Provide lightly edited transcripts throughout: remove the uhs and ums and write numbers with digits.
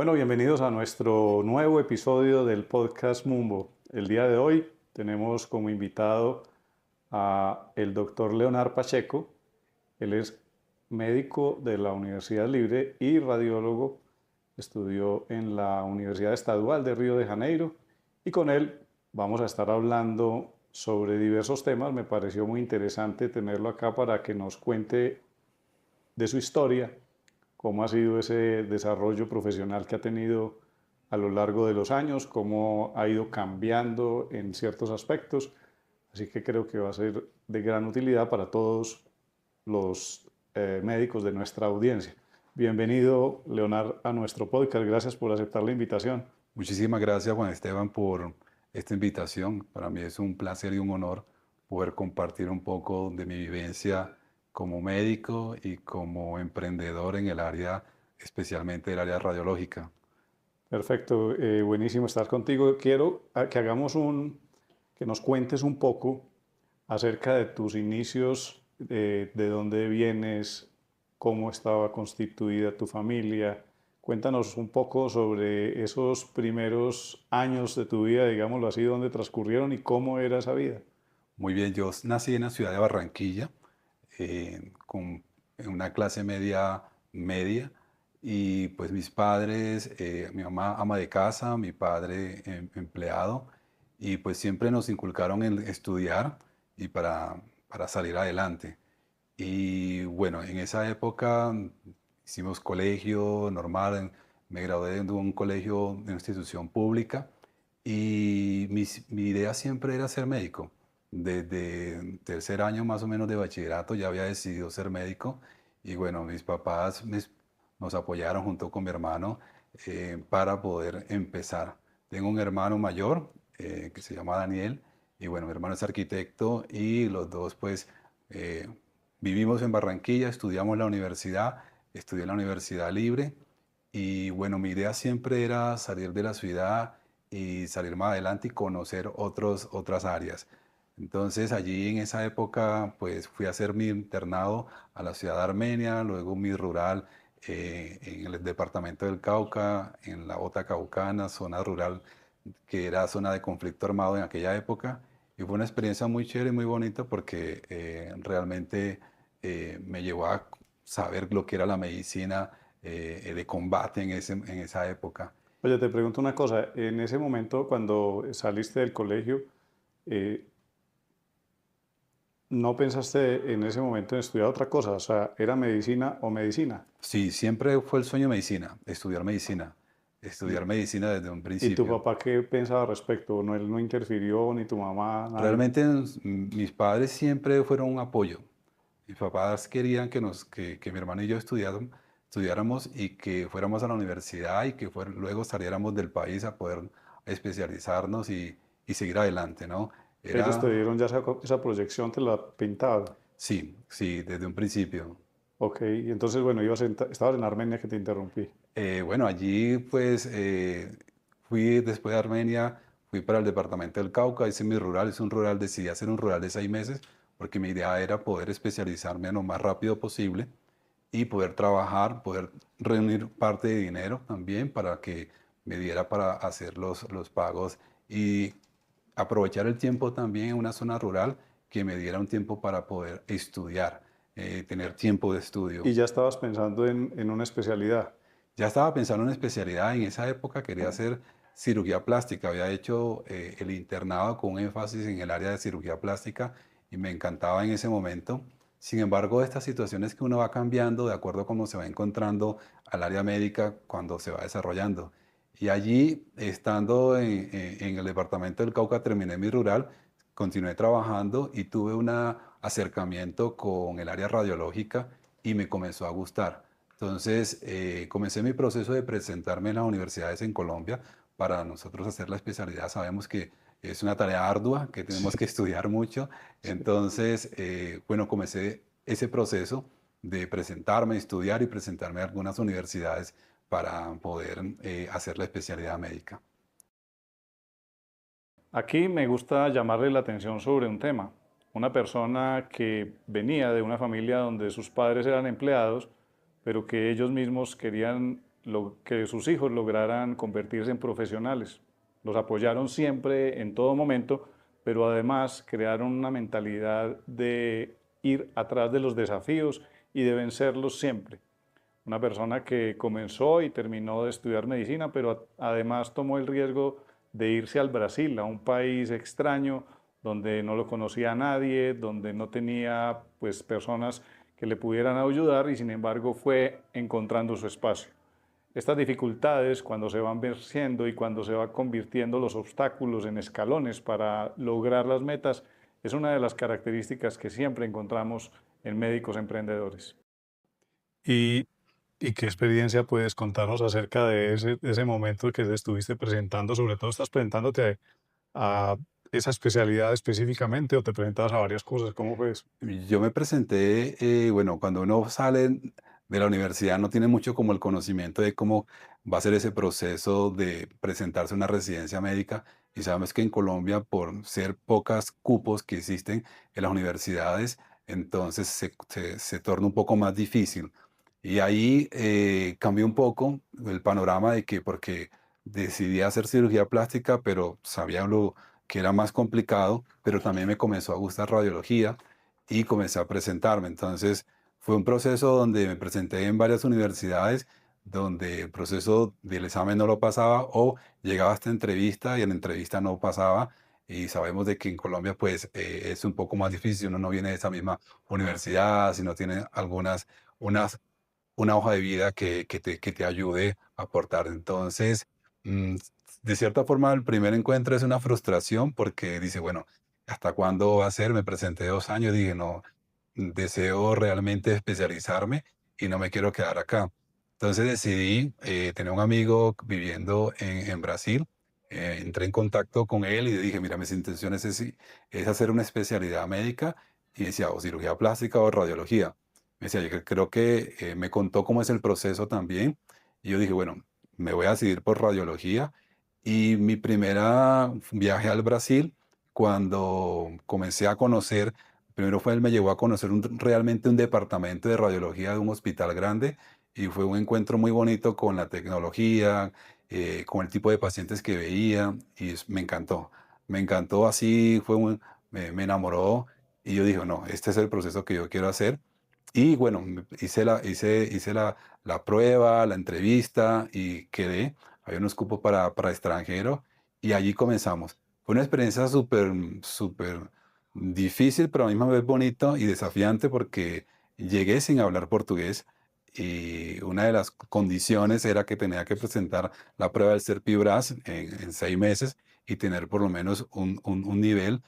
Bueno, bienvenidos a nuestro nuevo episodio del podcast Mumbo. El día de hoy tenemos como invitado a el doctor Leonard Pacheco. Él es médico de la Universidad Libre y radiólogo. Estudió en la Universidad Estadual de Río de Janeiro y con él vamos a estar hablando sobre diversos temas. Me pareció muy interesante tenerlo acá para que nos cuente de su historia, cómo ha sido ese desarrollo profesional que ha tenido a lo largo de los años, cómo ha ido cambiando en ciertos aspectos. Así que creo que va a ser de gran utilidad para todos los médicos de nuestra audiencia. Bienvenido, Leonard, a nuestro podcast. Gracias por aceptar la invitación. Muchísimas gracias, Juan Esteban, por esta invitación. Para mí es un placer y un honor poder compartir un poco de mi vivencia como médico y como emprendedor en el área, especialmente el área radiológica. Perfecto, buenísimo estar contigo. Quiero que nos cuentes un poco acerca de tus inicios, de dónde vienes, cómo estaba constituida tu familia. Cuéntanos un poco sobre esos primeros años de tu vida, digámoslo así, dónde transcurrieron y cómo era esa vida. Muy bien, yo nací en la ciudad de Barranquilla, en una clase media, y pues mis padres, mi mamá ama de casa, mi padre empleado, y pues siempre nos inculcaron en estudiar y para salir adelante. Y bueno, en esa época hicimos colegio normal, me gradué de un colegio, de una institución pública, y mi idea siempre era ser médico. Desde tercer año más o menos de bachillerato ya había decidido ser médico y bueno, mis papás nos apoyaron junto con mi hermano para poder empezar. Tengo un hermano mayor que se llama Daniel y bueno, mi hermano es arquitecto y los dos pues eh, vivimos en Barranquilla, estudiamos en la universidad, estudié en la Universidad Libre y bueno, mi idea siempre era salir de la ciudad y salir más adelante y conocer otras áreas. Entonces allí en esa época pues fui a hacer mi internado a la ciudad de Armenia, luego mi rural en el departamento del Cauca, en la Bota Caucana, zona rural que era zona de conflicto armado en aquella época. Y fue una experiencia muy chévere y muy bonita porque realmente me llevó a saber lo que era la medicina de combate en esa época. Oye, te pregunto una cosa, en ese momento cuando saliste del colegio, eh, ¿no pensaste en ese momento en estudiar otra cosa? O sea, ¿era medicina o medicina? Sí, siempre fue el sueño medicina, estudiar medicina desde un ¿Y tu principio. papá qué pensaba al respecto? ¿No, él no interfirió, ni tu mamá, nadie? Realmente mis padres siempre fueron un apoyo. Mis papás querían que mi hermano y yo estudiáramos y que fuéramos a la universidad y que luego saliéramos del país a poder especializarnos y seguir adelante, ¿no? Ellos te Era, dieron ya esa proyección, te la pintaban. sí, sí, desde un principio. Ok, y entonces, bueno, estabas en Armenia que te interrumpí. Bueno, allí pues fui después de Armenia, fui para el departamento del Cauca, hice mi rural, decidí hacer un rural de 6 meses porque mi idea era poder especializarme lo más rápido posible y poder trabajar, poder reunir parte de dinero también para que me diera para hacer los pagos y aprovechar el tiempo también en una zona rural que me diera un tiempo para poder estudiar, tener tiempo de estudio. Y ya estabas pensando en una especialidad. Ya estaba pensando en especialidad, en esa época quería hacer cirugía plástica, había hecho el internado con un énfasis en el área de cirugía plástica y me encantaba en ese momento. Sin embargo, estas situaciones que uno va cambiando de acuerdo a cómo se va encontrando al área médica cuando se va desarrollando. Y allí, estando en el departamento del Cauca, terminé mi rural, continué trabajando y tuve un acercamiento con el área radiológica y me comenzó a gustar. Entonces, comencé mi proceso de presentarme en las universidades en Colombia para nosotros hacer la especialidad. Sabemos que es una tarea ardua, que tenemos que estudiar mucho. Entonces, bueno, comencé ese proceso de presentarme, estudiar y presentarme a algunas universidades para poder hacer la especialidad médica. Aquí me gusta llamarle la atención sobre un tema. Una persona que venía de una familia donde sus padres eran empleados, pero que ellos mismos querían que sus hijos lograran convertirse en profesionales. Los apoyaron siempre, en todo momento, pero además crearon una mentalidad de ir atrás de los desafíos y de vencerlos siempre. Una persona que comenzó y terminó de estudiar medicina, pero además tomó el riesgo de irse al Brasil, a un país extraño, donde no lo conocía a nadie, donde no tenía pues personas que le pudieran ayudar, y sin embargo fue encontrando su espacio. Estas dificultades, cuando se van venciendo y cuando se va convirtiendo los obstáculos en escalones para lograr las metas, es una de las características que siempre encontramos en médicos emprendedores. ¿Y, y qué experiencia puedes contarnos acerca de ese momento que te estuviste presentando? Sobre todo, ¿estás presentándote a esa especialidad específicamente o te presentabas a varias cosas? ¿Cómo fue eso? Yo me presenté, bueno, cuando uno sale de la universidad no tiene mucho como el conocimiento de cómo va a ser ese proceso de presentarse a una residencia médica. Y sabemos que en Colombia, por ser pocas cupos que existen en las universidades, entonces se torna un poco más difícil. Y ahí cambió un poco el panorama de que, porque decidí hacer cirugía plástica, pero sabía lo que era más complicado, pero también me comenzó a gustar radiología y comencé a presentarme. Entonces, fue un proceso donde me presenté en varias universidades, donde el proceso del examen no lo pasaba o llegaba hasta entrevista y en la entrevista no pasaba. Y sabemos de que en Colombia pues es un poco más difícil, uno no viene de esa misma universidad, sino tiene unas, una hoja de vida que te ayude a aportar. Entonces, mm, de cierta forma, el primer encuentro es una frustración porque dice, bueno, ¿hasta cuándo va a ser? Me presenté 2 años, dije, no, deseo realmente especializarme y no me quiero quedar acá. Entonces decidí, tener un amigo viviendo en Brasil, entré en contacto con él y dije, mira, mis intenciones es hacer una especialidad médica y decía, o cirugía plástica o radiología. Me decía, yo creo que me contó cómo es el proceso también y yo dije, bueno, me voy a decidir por radiología y mi primera viaje al Brasil, cuando comencé a conocer, primero fue él me llevó a conocer realmente un departamento de radiología de un hospital grande y fue un encuentro muy bonito con la tecnología, con el tipo de pacientes que veía y me encantó así, me enamoró y yo dije, no, este es el proceso que yo quiero hacer. Y bueno, hice la prueba, la entrevista y quedé. Había unos cupos para extranjero y allí comenzamos. Fue una experiencia súper difícil, pero a la misma vez bonito y desafiante porque llegué sin hablar portugués y una de las condiciones era que tenía que presentar la prueba del CERPI-BRAS en 6 meses y tener por lo menos un nivel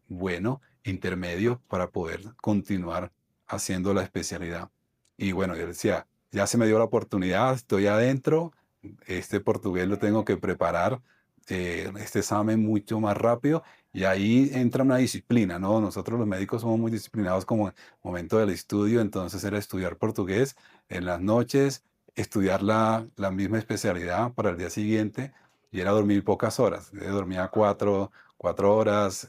bueno, intermedio, para poder continuar haciendo la especialidad. Y bueno, yo decía, ya se me dio la oportunidad, estoy adentro, este portugués lo tengo que preparar, este examen mucho más rápido y ahí entra una disciplina, ¿no? Nosotros los médicos somos muy disciplinados como en el momento del estudio, entonces era estudiar portugués en las noches, estudiar la misma especialidad para el día siguiente y era dormir pocas horas. Dormía 4 horas,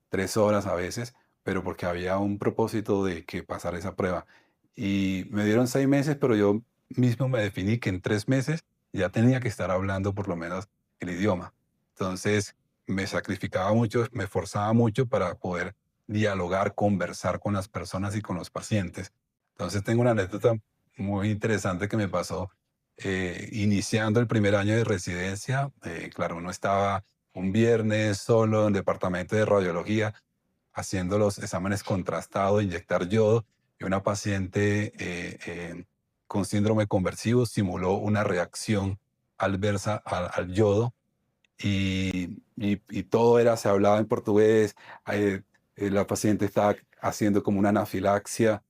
3 horas a veces, pero porque había un propósito de que pasara esa prueba. Y me dieron 6 meses, pero yo mismo me definí que en 3 meses ya tenía que estar hablando por lo menos el idioma. Entonces, me sacrificaba mucho, me esforzaba mucho para poder dialogar, conversar con las personas y con los pacientes. Entonces, tengo una anécdota muy interesante que me pasó iniciando el primer año de residencia. Claro, uno estaba un viernes solo en el departamento de radiología haciendo los exámenes contrastados, inyectar yodo, y una paciente con síndrome conversivo simuló una reacción adversa al yodo y todo se hablaba en portugués, la paciente estaba haciendo como una anafilaxia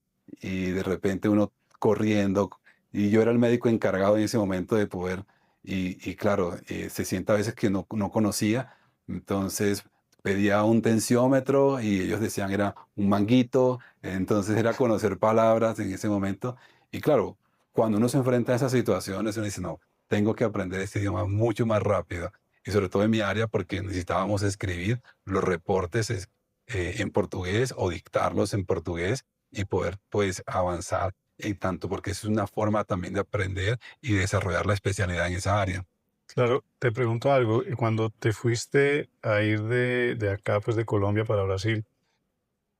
y de repente uno corriendo y yo era el médico encargado en ese momento de poder, y claro, se siente a veces que no conocía, entonces pedía un tensiómetro y ellos decían era un manguito, entonces era conocer palabras en ese momento y claro, cuando uno se enfrenta a esas situaciones uno dice, no, tengo que aprender este idioma mucho más rápido y sobre todo en mi área porque necesitábamos escribir los reportes en portugués o dictarlos en portugués y poder pues avanzar en tanto porque es una forma también de aprender y desarrollar la especialidad en esa área. Claro, te pregunto algo, y cuando te fuiste a ir de acá, pues de Colombia para Brasil,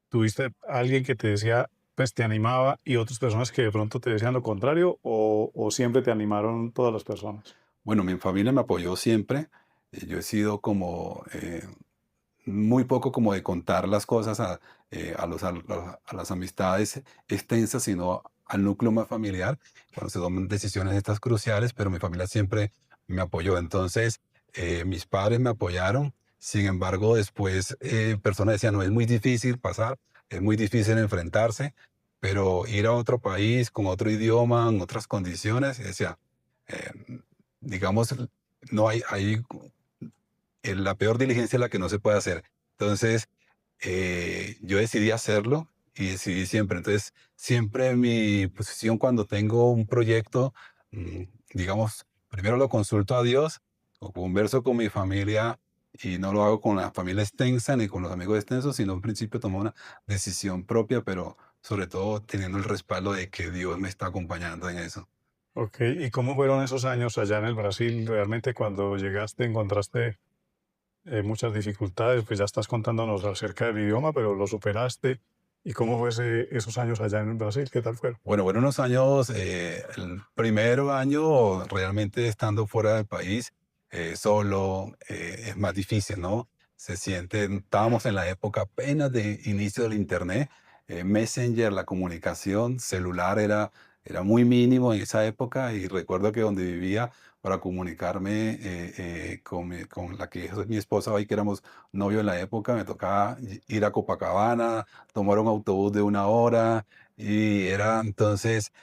¿tuviste alguien que te decía, pues te animaba y otras personas que de pronto te decían lo contrario o siempre te animaron todas las personas? Bueno, mi familia me apoyó siempre. Yo he sido como muy poco como de contar las cosas a las amistades extensas, sino al núcleo más familiar, cuando se toman decisiones estas cruciales, pero mi familia siempre me apoyó. Entonces, mis padres me apoyaron. Sin embargo, después personas decían, no, es muy difícil pasar, es muy difícil enfrentarse, pero ir a otro país con otro idioma, en otras condiciones, y decía, eh, digamos, no hay la peor diligencia es la que no se puede hacer. Entonces, yo decidí hacerlo y decidí siempre. Entonces, siempre mi posición cuando tengo un proyecto, mm, digamos, primero lo consulto a Dios o converso con mi familia y no lo hago con la familia extensa ni con los amigos extensos, sino en principio tomo una decisión propia, pero sobre todo teniendo el respaldo de que Dios me está acompañando en eso. Ok, ¿y cómo fueron esos años allá en el Brasil? Realmente cuando llegaste encontraste muchas dificultades, pues ya estás contándonos acerca del idioma, pero lo superaste. ¿Y cómo fue esos años allá en Brasil? ¿Qué tal fueron? Bueno, fueron unos años, el primer año realmente estando fuera del país, solo, es más difícil, ¿no? Se siente, estábamos en la época apenas de inicio del Internet, Messenger, la comunicación celular era muy mínimo en esa época y recuerdo que donde vivía para comunicarme con la que es mi esposa hoy, que éramos novios en la época, me tocaba ir a Copacabana, tomar un autobús de 1 hora, y era entonces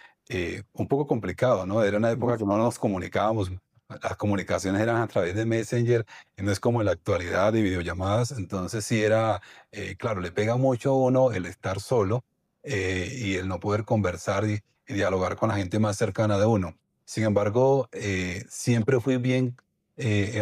un poco complicado, ¿no? Era una época Uf, que no nos comunicábamos, las comunicaciones eran a través de Messenger, y no es como en la actualidad de videollamadas, entonces sí era, claro, le pega mucho a uno el estar solo y el no poder conversar y dialogar con la gente más cercana de uno. Sin embargo, siempre fui bien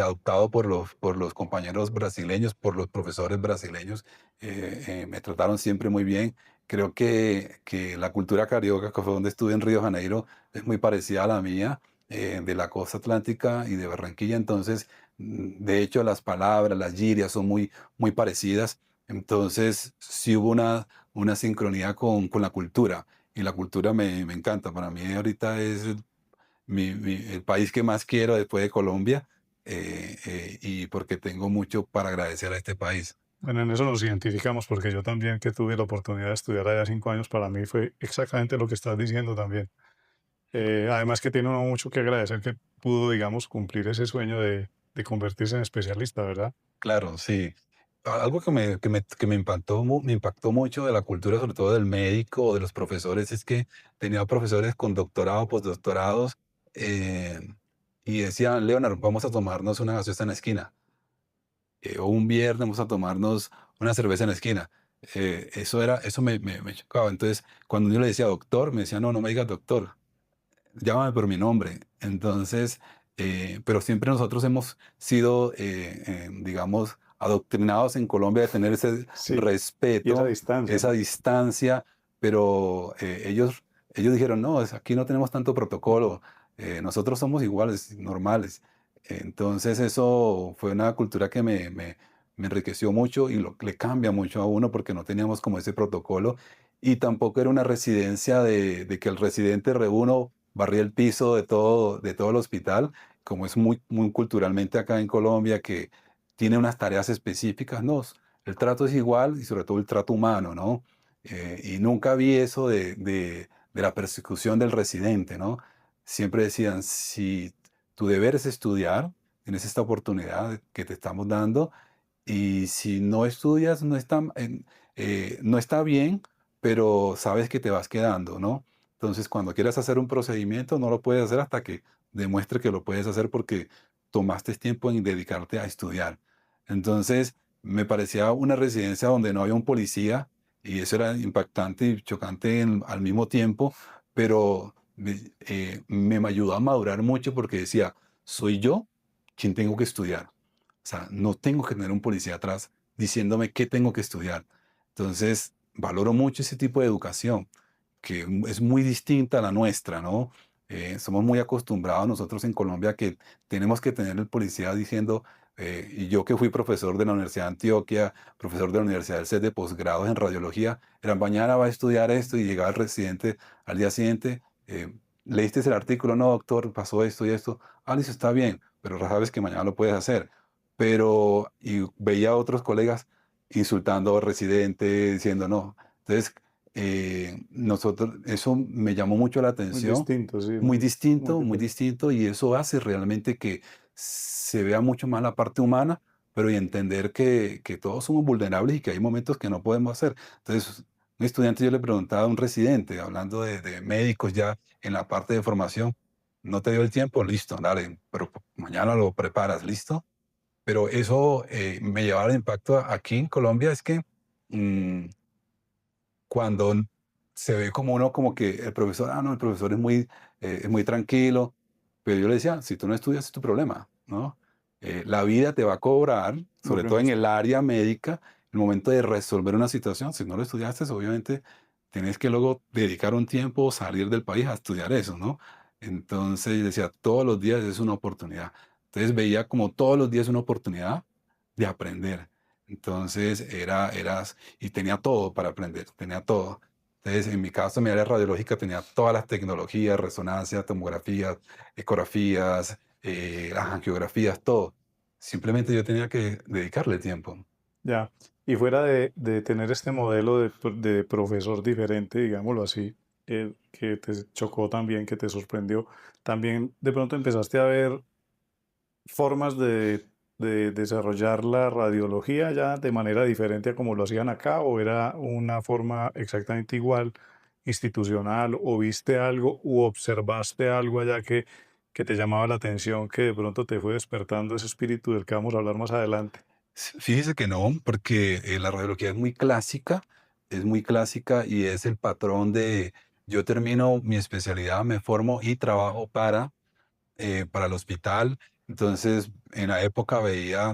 adoptado por los compañeros brasileños, por los profesores brasileños, me trataron siempre muy bien. Creo que la cultura carioca, que fue donde estuve en Río de Janeiro, es muy parecida a la mía, de la costa atlántica y de Barranquilla. Entonces, de hecho, las palabras, las girias son muy parecidas. Entonces, sí hubo una sincronía con la cultura. Y la cultura me encanta. Para mí ahorita es el país que más quiero después de Colombia, y porque tengo mucho para agradecer a este país. bueno, en eso nos identificamos porque yo también que tuve la oportunidad de estudiar allá 5 años, para mí fue exactamente lo que estás diciendo también. Además que tiene uno mucho que agradecer que pudo, digamos, cumplir ese sueño de convertirse en especialista, ¿verdad? Claro, sí. Algo me impactó mucho de la cultura, sobre todo del médico o de los profesores, es que tenía profesores con doctorado, postdoctorados, eh, y decían, Leonard, vamos a tomarnos una gaseosa en la esquina, o un viernes vamos a tomarnos una cerveza en la esquina. Eso me chocaba. Entonces, cuando yo le decía doctor, me decía, no, no me digas doctor, llámame por mi nombre. Entonces, pero siempre nosotros hemos sido, digamos, adoctrinados en Colombia de tener ese Sí, y esa respeto, distancia, esa ¿no? distancia, pero ellos dijeron, no, aquí no tenemos tanto protocolo, nosotros somos iguales, normales. Entonces, eso fue una cultura que me enriqueció mucho y le cambia mucho a uno porque no teníamos como ese protocolo y tampoco era una residencia de que el residente reúno barría el piso de todo el hospital, como es muy culturalmente acá en Colombia, que tiene unas tareas específicas. No, el trato es igual y sobre todo el trato humano, ¿no? Y nunca vi eso de la persecución del residente, ¿no? Siempre decían, si tu deber es estudiar, tienes esta oportunidad que te estamos dando, y si no estudias, no está bien, pero sabes que te vas quedando, ¿no? Entonces, cuando quieras hacer un procedimiento, no lo puedes hacer hasta que demuestre que lo puedes hacer porque tomaste tiempo en dedicarte a estudiar. Entonces, me parecía una residencia donde no había un policía y eso era impactante y chocante al mismo tiempo, pero me ayudó a madurar mucho porque decía, soy yo quien tengo que estudiar. O sea, no tengo que tener un policía atrás diciéndome qué tengo que estudiar. Entonces, valoro mucho ese tipo de educación que es muy distinta a la nuestra, ¿no? Somos muy acostumbrados nosotros en Colombia que tenemos que tener el policía diciendo, y yo que fui profesor de la Universidad de Antioquia, profesor de la Universidad del CES de posgrados en radiología, era mañana va a estudiar esto y llegaba el residente al día siguiente, leíste el artículo, no doctor, pasó esto y esto, listo, está bien, pero sabes que mañana lo puedes hacer. Pero, y veía a otros colegas insultando al residente, diciendo no. Entonces, nosotros, eso me llamó mucho la Muy atención, distinto, sí, muy, muy muy diferente. distinto, y eso hace realmente que se vea mucho más la parte humana, pero y entender que todos somos vulnerables y que hay momentos que no podemos hacer. Entonces, un estudiante yo le preguntaba a un residente, hablando de médicos ya en la parte de formación, ¿no te dio el tiempo? Listo, dale, pero mañana lo preparas, ¿listo? Pero eso me llevaba al impacto aquí en Colombia, es que mm, cuando se ve como uno como que el profesor, no, el profesor es muy tranquilo, pero yo le decía, si tú no estudias es tu problema, ¿no? La vida te va a cobrar, Lo sobre que todo en nos... el área médica, el momento de resolver una situación, si no lo estudiaste, obviamente tienes que luego dedicar un tiempo, salir del país a estudiar eso, ¿no? Entonces yo decía, todos los días es una oportunidad. Entonces veía como todos los días una oportunidad de aprender. Entonces y tenía todo para aprender, tenía todo. Entonces, en mi caso, mi área radiológica tenía todas las tecnologías, resonancia, tomografías, ecografías, las angiografías, todo. Simplemente yo tenía que dedicarle tiempo. Ya, y fuera de tener este modelo de profesor diferente, digámoslo así, que te chocó también, que te sorprendió, también de pronto empezaste a ver formas de desarrollar la radiología ya de manera diferente a como lo hacían acá, o era una forma exactamente igual, institucional, o viste algo u observaste algo allá que te llamaba la atención, que de pronto te fue despertando ese espíritu del que vamos a hablar más adelante. Fíjese que no, porque la radiología es muy clásica y es el patrón de yo termino mi especialidad, me formo y trabajo para el hospital. Entonces, en la época veía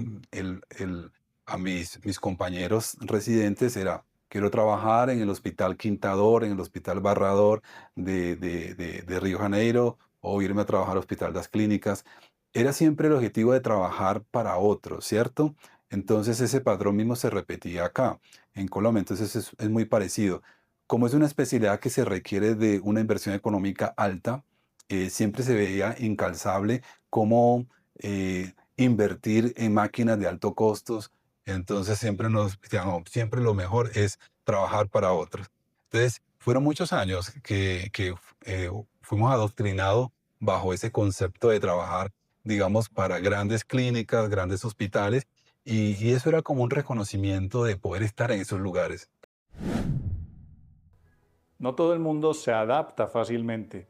a mis compañeros residentes, era, quiero trabajar en el Hospital Quintador, en el Hospital Barrador de Río Janeiro, o irme a trabajar al Hospital das Clínicas. Era siempre el objetivo de trabajar para otros, ¿cierto? Entonces, ese patrón mismo se repetía acá, en Colombia. Entonces, es muy parecido. Como es una especialidad que se requiere de una inversión económica alta, siempre se veía incalzable cómo invertir en máquinas de alto costos. Entonces siempre nos decían, "No, siempre lo mejor es trabajar para otros". Entonces fueron muchos años que fuimos adoctrinados bajo ese concepto de trabajar, digamos, para grandes clínicas, grandes hospitales, y eso era como un reconocimiento de poder estar en esos lugares. No todo el mundo se adapta fácilmente.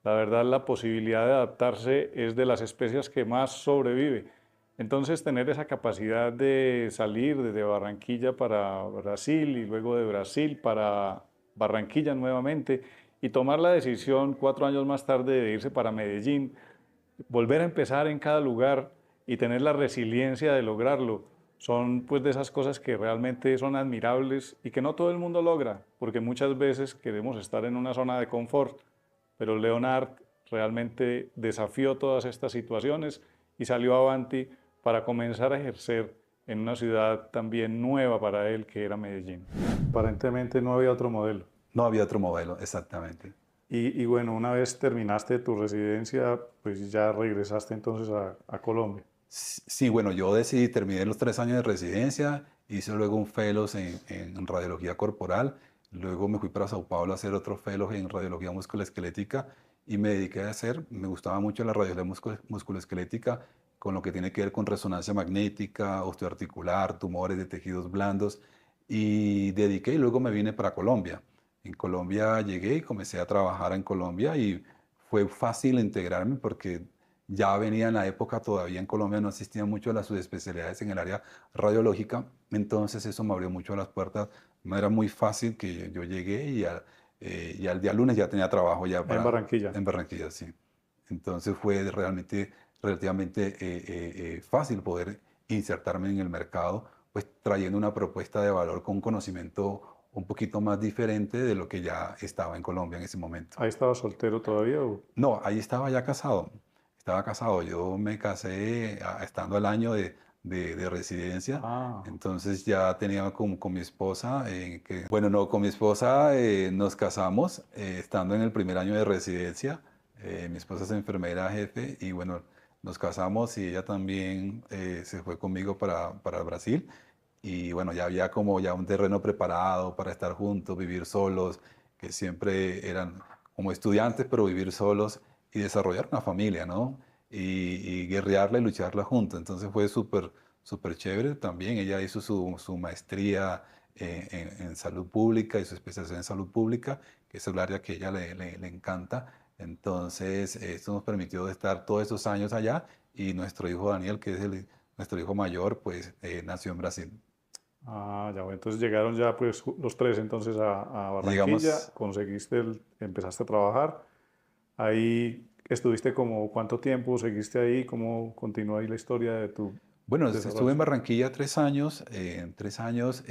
La verdad, la posibilidad de adaptarse es de las especies que más sobrevive. Entonces, tener esa capacidad de salir desde Barranquilla para Brasil y luego de Brasil para Barranquilla nuevamente y tomar la decisión 4 años más tarde de irse para Medellín, volver a empezar en cada lugar y tener la resiliencia de lograrlo, son pues de esas cosas que realmente son admirables y que no todo el mundo logra, porque muchas veces queremos estar en una zona de confort, pero Leonard realmente desafió todas estas situaciones y salió avanti para comenzar a ejercer en una ciudad también nueva para él, que era Medellín. Aparentemente no había otro modelo. No había otro modelo, exactamente. Y bueno, una vez terminaste tu residencia, pues ya regresaste entonces a Colombia. Sí, bueno, yo decidí, terminé los 3 años de residencia, hice luego un fellows en radiología corporal, luego me fui para Sao Paulo a hacer otro fellows en radiología musculoesquelética y me dediqué a hacer, me gustaba mucho la radiología musculoesquelética con lo que tiene que ver con resonancia magnética, osteoarticular, tumores de tejidos blandos, y dediqué y luego me vine para Colombia. En Colombia llegué y comencé a trabajar en Colombia y fue fácil integrarme porque ya venía en la época, todavía en Colombia no existían mucho las subespecialidades en el área radiológica, entonces eso me abrió mucho las puertas. No era muy fácil que yo llegué y al día lunes ya tenía trabajo ya En Barranquilla. en Barranquilla, sí. Entonces fue realmente relativamente fácil poder insertarme en el mercado, pues trayendo una propuesta de valor con un conocimiento un poquito más diferente de lo que ya estaba en Colombia en ese momento. ¿Ahí estaba soltero todavía? No, ahí estaba ya casado. Estaba casado. Yo me casé estando al año de residencia. Ah, Entonces ya tenía con mi esposa, bueno, no, con mi esposa nos casamos estando en el primer año de residencia. Mi esposa es enfermera jefe y bueno, nos casamos y ella también se fue conmigo para Brasil. Y bueno, ya había como ya un terreno preparado para estar juntos, vivir solos, que siempre eran como estudiantes, pero vivir solos y desarrollar una familia, ¿no? Y guerrearla y lucharla juntos. Entonces fue súper chévere también. Ella hizo su maestría en salud pública y su especialización en salud pública, que es el área que a ella le encanta. Entonces, esto nos permitió estar todos esos años allá y nuestro hijo Daniel, que es nuestro hijo mayor, pues nació en Brasil. ya, bueno, entonces llegaron ya pues los tres entonces a Barranquilla, Llegamos, empezaste a trabajar, ahí estuviste como cuánto tiempo, seguiste ahí, cómo continúa ahí la historia de tu bueno, estuve desarrollo. en Barranquilla 3 años. En 3 años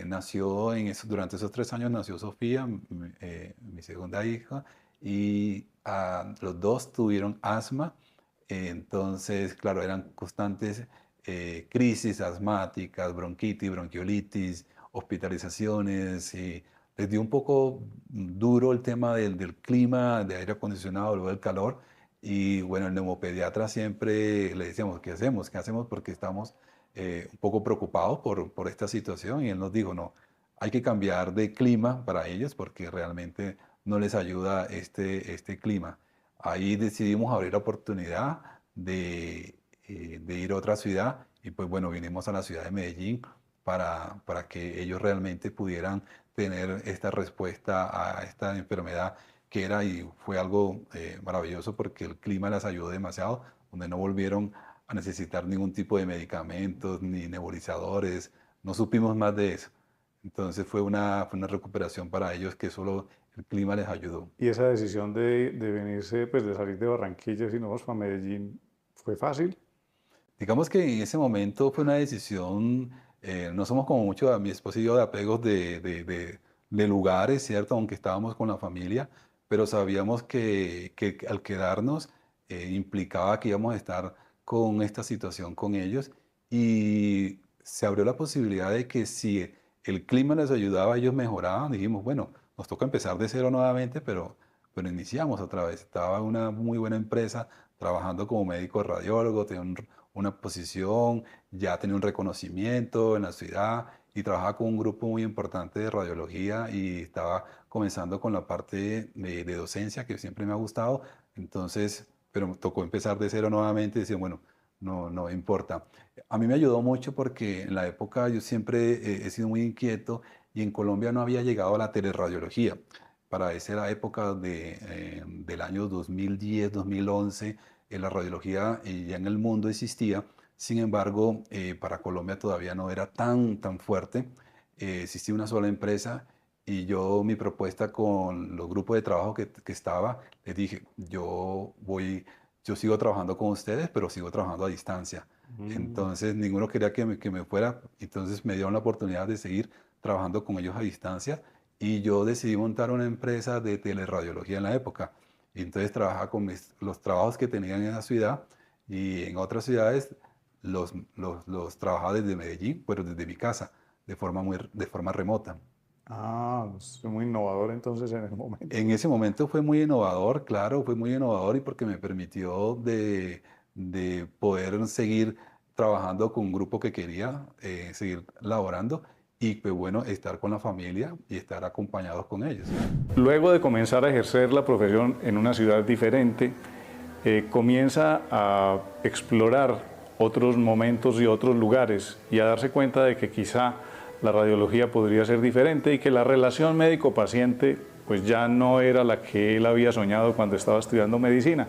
nació, durante esos 3 años nació Sofía, mi segunda hija, y los dos tuvieron asma. Entonces, claro, eran constantes crisis asmáticas, bronquitis, bronquiolitis, hospitalizaciones. Y les dio un poco duro el tema del clima, de aire acondicionado, luego del calor. Y bueno, el neumopediatra siempre le decíamos, ¿qué hacemos? ¿Qué hacemos? Porque estamos un poco preocupados por esta situación. Y él nos dijo, no, hay que cambiar de clima para ellos porque realmente no les ayuda este clima. Ahí decidimos abrir la oportunidad de ir a otra ciudad y pues bueno, vinimos a la ciudad de Medellín para que ellos realmente pudieran tener esta respuesta a esta enfermedad que era y fue algo maravilloso porque el clima las ayudó demasiado, donde no volvieron a necesitar ningún tipo de medicamentos ni nebulizadores, no supimos más de eso. Entonces fue una recuperación para ellos que solo el clima les ayudó. Y esa decisión de venirse, pues de salir de Barranquilla, si no vamos para Medellín, ¿fue fácil? Digamos que en ese momento fue una decisión, no somos como mucho a mi esposo y yo de apegos de lugares, ¿cierto? Aunque estábamos con la familia, pero sabíamos que al quedarnos implicaba que íbamos a estar con esta situación con ellos y se abrió la posibilidad de que si el clima les ayudaba, ellos mejoraban, dijimos, bueno, nos toca empezar de cero nuevamente, pero iniciamos otra vez. Estaba una muy buena empresa trabajando como médico radiólogo, tenía una posición, ya tenía un reconocimiento en la ciudad y trabajaba con un grupo muy importante de radiología y estaba comenzando con la parte de docencia que siempre me ha gustado. Entonces, pero me tocó empezar de cero nuevamente y decir, bueno, no importa. A mí me ayudó mucho porque en la época yo siempre he sido muy inquieto y en Colombia no había llegado la teleradiología. Para esa era época del año 2010, 2011, la radiología ya en el mundo existía. Sin embargo, para Colombia todavía no era tan fuerte. Existía una sola empresa y yo mi propuesta con los grupos de trabajo que estaba, les dije, yo sigo trabajando con ustedes, pero sigo trabajando a distancia. Mm. Entonces, ninguno quería que me fuera, entonces me dieron la oportunidad de seguir trabajando con ellos a distancia y yo decidí montar una empresa de teleradiología en la época. Y entonces trabajaba con los trabajos que tenía en esa ciudad y en otras ciudades los trabajaba desde Medellín, pero desde mi casa, de forma remota. Es muy innovador entonces en el momento. En ese momento fue muy innovador, claro, fue muy innovador y porque me permitió de poder seguir trabajando con un grupo que quería seguir laborando y pues bueno, estar con la familia y estar acompañados con ellos. Luego de comenzar a ejercer la profesión en una ciudad diferente, comienza a explorar otros momentos y otros lugares y a darse cuenta de que quizá la radiología podría ser diferente y que la relación médico-paciente pues ya no era la que él había soñado cuando estaba estudiando medicina.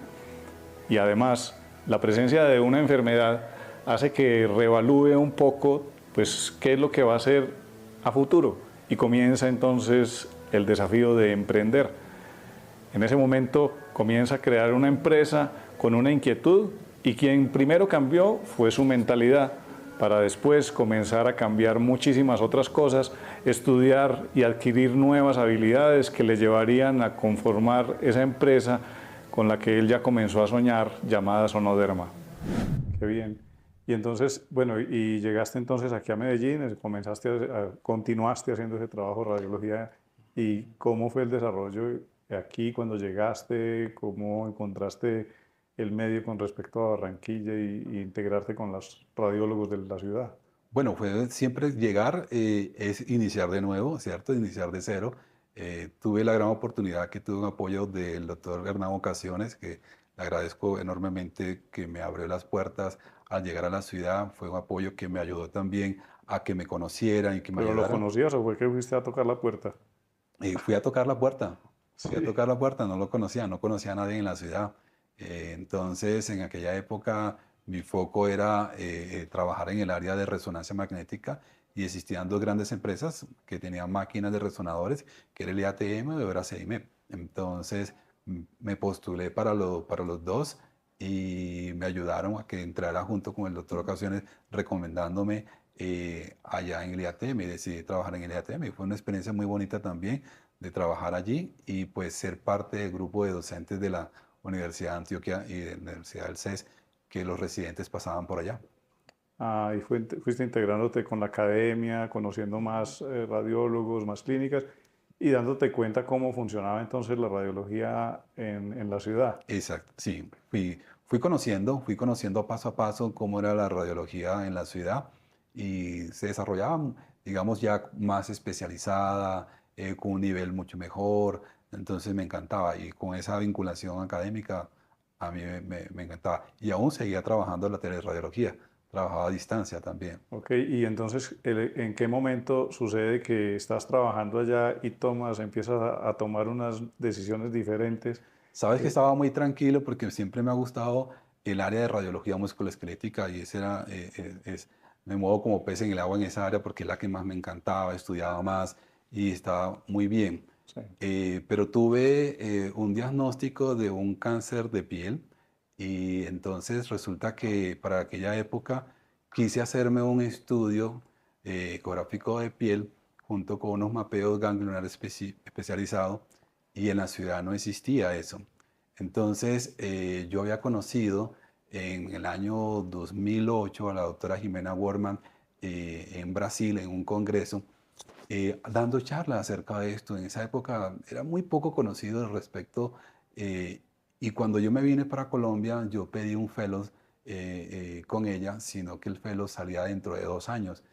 Y además, la presencia de una enfermedad hace que reevalúe un poco pues qué es lo que va a hacer a futuro y comienza entonces el desafío de emprender. En ese momento comienza a crear una empresa con una inquietud y quien primero cambió fue su mentalidad, para después comenzar a cambiar muchísimas otras cosas, estudiar y adquirir nuevas habilidades que le llevarían a conformar esa empresa con la que él ya comenzó a soñar, llamada Sonoderma. Qué bien. Y entonces, bueno, y llegaste entonces aquí a Medellín, continuaste haciendo ese trabajo de radiología. ¿Y cómo fue el desarrollo aquí cuando llegaste? ¿Cómo encontraste el medio con respecto a Barranquilla y integrarte con los radiólogos de la ciudad? Bueno, fue siempre llegar, es iniciar de nuevo, ¿cierto? Iniciar de cero. Tuve la gran oportunidad que tuve un apoyo del doctor Hernán Ocasiones, que le agradezco enormemente que me abrió las puertas al llegar a la ciudad. Fue un apoyo que me ayudó también a que me conocieran y que me ¿Pero lo ayudaran. conocías o fue que fuiste a tocar la puerta? Fui a tocar la puerta, fui a Sí. tocar la puerta, no lo conocía, no conocía a nadie en la ciudad. Entonces, en aquella época, mi foco era trabajar en el área de resonancia magnética y existían dos grandes empresas que tenían máquinas de resonadores, que era el IATM y era CIMEP. Entonces, me postulé para los dos y me ayudaron a que entrara junto con el doctor Ocasiones recomendándome allá en el IATM y decidí trabajar en el IATM. Y fue una experiencia muy bonita también de trabajar allí y pues ser parte del grupo de docentes de la Universidad de Antioquia y de la Universidad del CES que los residentes pasaban por allá. Y fuiste integrándote con la academia, conociendo más radiólogos, más clínicas y dándote cuenta cómo funcionaba entonces la radiología en la ciudad. Exacto, sí, fui conociendo paso a paso cómo era la radiología en la ciudad y se desarrollaba, digamos, ya más especializada, con un nivel mucho mejor, entonces me encantaba y con esa vinculación académica a mí me encantaba y aún seguía trabajando en la teleradiología, trabajaba a distancia también. Ok, y entonces, ¿en qué momento sucede que estás trabajando allá y empiezas a tomar unas decisiones diferentes? Sabes que Eh, estaba muy tranquilo porque siempre me ha gustado el área de radiología musculoesquelética y ese era, me muevo como pez en el agua en esa área porque es la que más me encantaba, estudiaba más y estaba muy bien. sí. Pero tuve un diagnóstico de un cáncer de piel y entonces resulta que para aquella época quise hacerme un estudio ecográfico de piel junto con unos mapeos ganglionares especializados y en la ciudad no existía eso. Entonces, yo había conocido en el año 2008 a la doctora Jimena Worman en Brasil, en un congreso, dando charlas acerca de esto. En esa época era muy poco conocido al respecto. eh, y cuando yo me vine para Colombia, yo pedí un fellow con ella, sino que el fellow salía dentro de 2 años.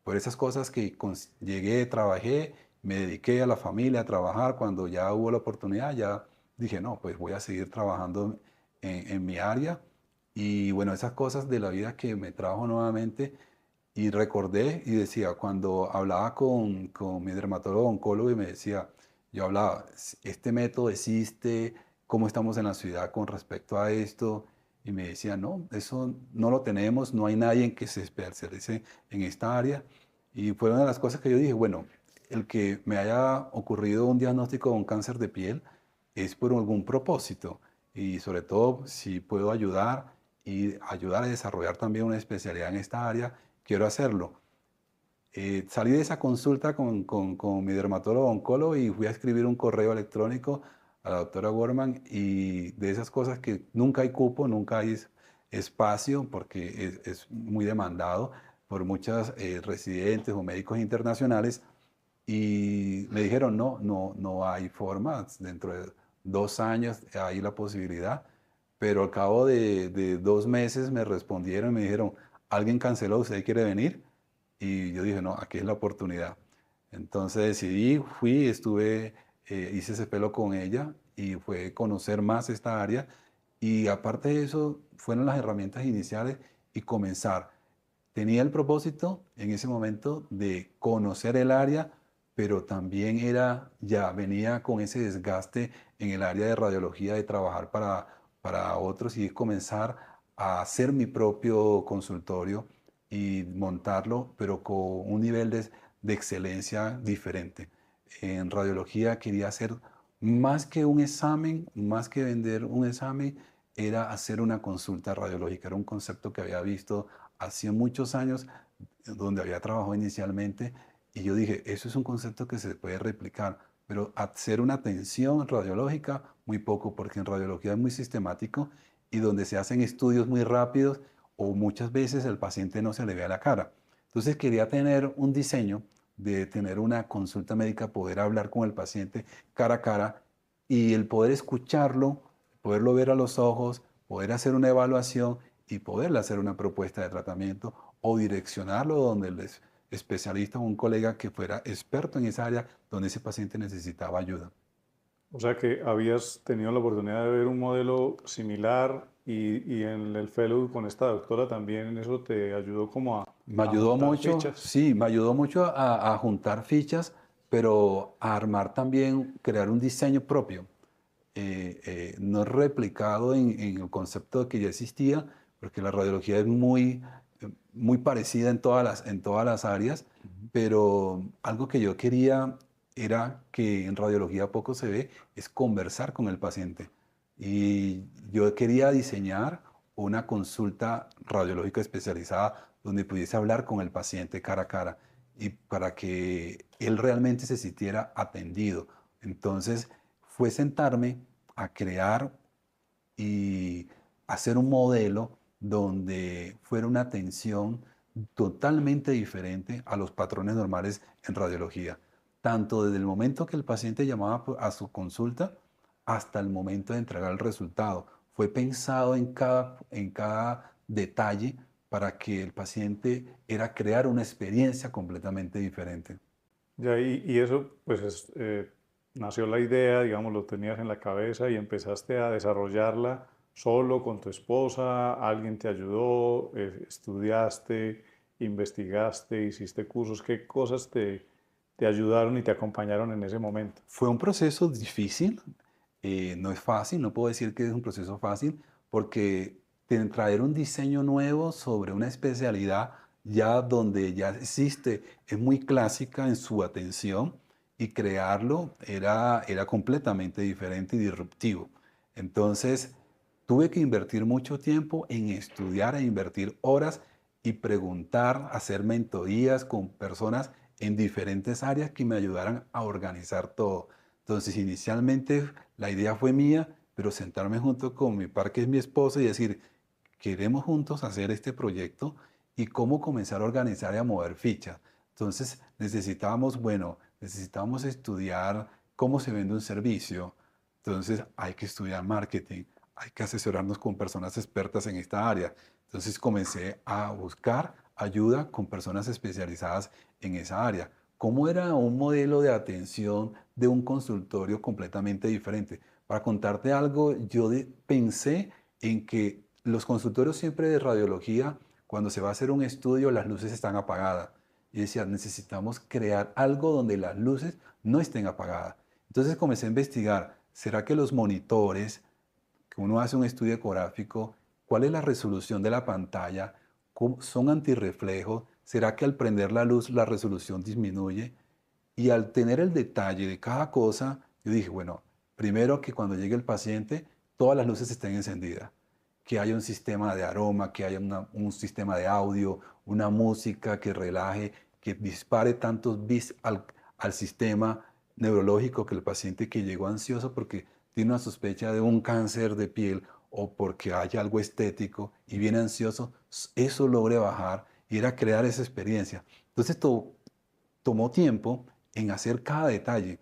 Por esas cosas que llegué, trabajé, me dediqué a la familia, a trabajar, cuando ya hubo la oportunidad, ya dije, no, pues voy a seguir trabajando en mi área. Y bueno, esas cosas de la vida que me trajo nuevamente y recordé y decía, cuando hablaba con mi dermatólogo oncólogo y me decía, yo hablaba, este método existe, cómo estamos en la ciudad con respecto a esto, y me decía, no, eso no lo tenemos, no hay nadie en que se especialice en esta área. Y fue una de las cosas que yo dije, bueno, el que me haya ocurrido un diagnóstico de un cáncer de piel es por algún propósito, y sobre todo si puedo ayudar y ayudar a desarrollar también una especialidad en esta área, quiero hacerlo. Salí de esa consulta con mi dermatólogo oncólogo y fui a escribir un correo electrónico a la doctora Gorman y de esas cosas que nunca hay cupo, nunca hay espacio porque es muy demandado por muchas residentes o médicos internacionales y me dijeron no hay forma, dentro de 2 años hay la posibilidad, pero al cabo de 2 meses me respondieron y me dijeron, ¿alguien canceló? ¿Usted quiere venir? Y yo dije, no, aquí es la oportunidad. Entonces decidí, fui, estuve, hice ese pelo con ella y fue conocer más esta área. Y aparte de eso, fueron las herramientas iniciales y comenzar. Tenía el propósito en ese momento de conocer el área, pero también era, ya venía con ese desgaste en el área de radiología, de trabajar para otros y comenzar a hacer mi propio consultorio y montarlo, pero con un nivel de excelencia diferente. En radiología quería hacer más que un examen, más que vender un examen, era hacer una consulta radiológica. Era un concepto que había visto hace muchos años, donde había trabajado inicialmente, y yo dije, eso es un concepto que se puede replicar, pero hacer una atención radiológica, muy poco, porque en radiología es muy sistemático y donde se hacen estudios muy rápidos o muchas veces el paciente no se le ve a la cara. Entonces quería tener un diseño de tener una consulta médica, poder hablar con el paciente cara a cara y el poder escucharlo, poderlo ver a los ojos, poder hacer una evaluación y poderle hacer una propuesta de tratamiento o direccionarlo donde el especialista o un colega que fuera experto en esa área donde ese paciente necesitaba ayuda. O sea que habías tenido la oportunidad de ver un modelo similar y en el fellow con esta doctora también eso te ayudó como Me a ayudó juntar mucho, fichas. sí, me ayudó mucho a juntar fichas, pero a armar también, crear un diseño propio. No replicado en el concepto que ya existía, porque la radiología es muy parecida en todas las áreas, pero algo que yo quería era que en radiología poco se ve, es conversar con el paciente. Y yo quería diseñar una consulta radiológica especializada donde pudiese hablar con el paciente cara a cara y para que él realmente se sintiera atendido. Entonces, fue sentarme a crear y hacer un modelo donde fuera una atención totalmente diferente a los patrones normales en radiología, tanto desde el momento que el paciente llamaba a su consulta hasta el momento de entregar el resultado. Fue pensado en cada detalle para que el paciente era crear una experiencia completamente diferente. Y eso, pues, nació la idea, digamos, lo tenías en la cabeza y empezaste a desarrollarla solo con tu esposa, alguien te ayudó, estudiaste, investigaste, hiciste cursos, ¿qué cosas te ayudaron y te acompañaron en ese momento? Fue un proceso difícil, no es fácil, no puedo decir que es un proceso fácil, porque traer un diseño nuevo sobre una especialidad ya donde ya existe, es muy clásica en su atención y crearlo era completamente diferente y disruptivo. Entonces, tuve que invertir mucho tiempo en estudiar e invertir horas y preguntar, hacer mentorías con personas en diferentes áreas que me ayudaran a organizar todo. Entonces, inicialmente la idea fue mía, pero sentarme junto con mi par, que es mi esposa, y decir, queremos juntos hacer este proyecto y cómo comenzar a organizar y a mover fichas. Entonces, necesitábamos estudiar cómo se vende un servicio. Entonces, hay que estudiar marketing, hay que asesorarnos con personas expertas en esta área. Entonces, comencé a buscar ayuda con personas especializadas en esa área. ¿Cómo era un modelo de atención de un consultorio completamente diferente? Para contarte algo, pensé en que los consultorios siempre de radiología, cuando se va a hacer un estudio, las luces están apagadas. Y decía, necesitamos crear algo donde las luces no estén apagadas. Entonces comencé a investigar, ¿será que los monitores, que uno hace un estudio ecográfico, cuál es la resolución de la pantalla? ¿Son antirreflejos? ¿Será que al prender la luz la resolución disminuye? Y al tener el detalle de cada cosa, yo dije, bueno, primero que cuando llegue el paciente, todas las luces estén encendidas, que haya un sistema de aroma, que haya un sistema de audio, una música que relaje, que dispare tantos bits al sistema neurológico, que el paciente que llegó ansioso porque tiene una sospecha de un cáncer de piel o porque haya algo estético y viene ansioso, eso logre bajar y era crear esa experiencia. Entonces tomó tiempo en hacer cada detalle,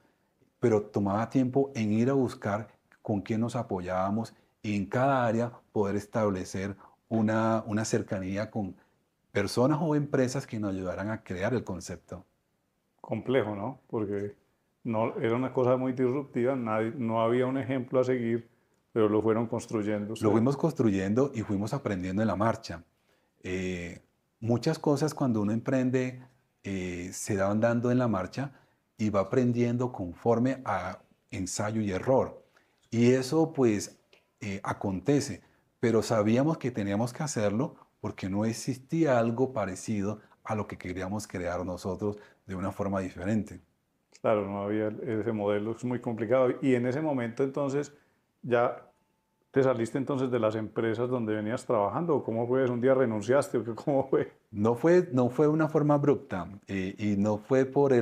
pero tomaba tiempo en ir a buscar con quién nos apoyábamos y en cada área poder establecer una cercanía con personas o empresas que nos ayudaran a crear el concepto. Complejo, ¿no? Porque no, era una cosa muy disruptiva, no había un ejemplo a seguir, pero lo fueron construyendo Lo ustedes. fuimos construyendo y fuimos aprendiendo en la marcha. Eh, Muchas cosas cuando uno emprende se van dando en la marcha y va aprendiendo conforme a ensayo y error. Y eso pues acontece, pero sabíamos que teníamos que hacerlo porque no existía algo parecido a lo que queríamos crear nosotros de una forma diferente. Claro, no había ese modelo, es muy complicado. Y en ese momento entonces ya ¿Te saliste entonces de las empresas donde venías trabajando o cómo fue? ¿Un día renunciaste o cómo fue? No fue una forma abrupta y no fue por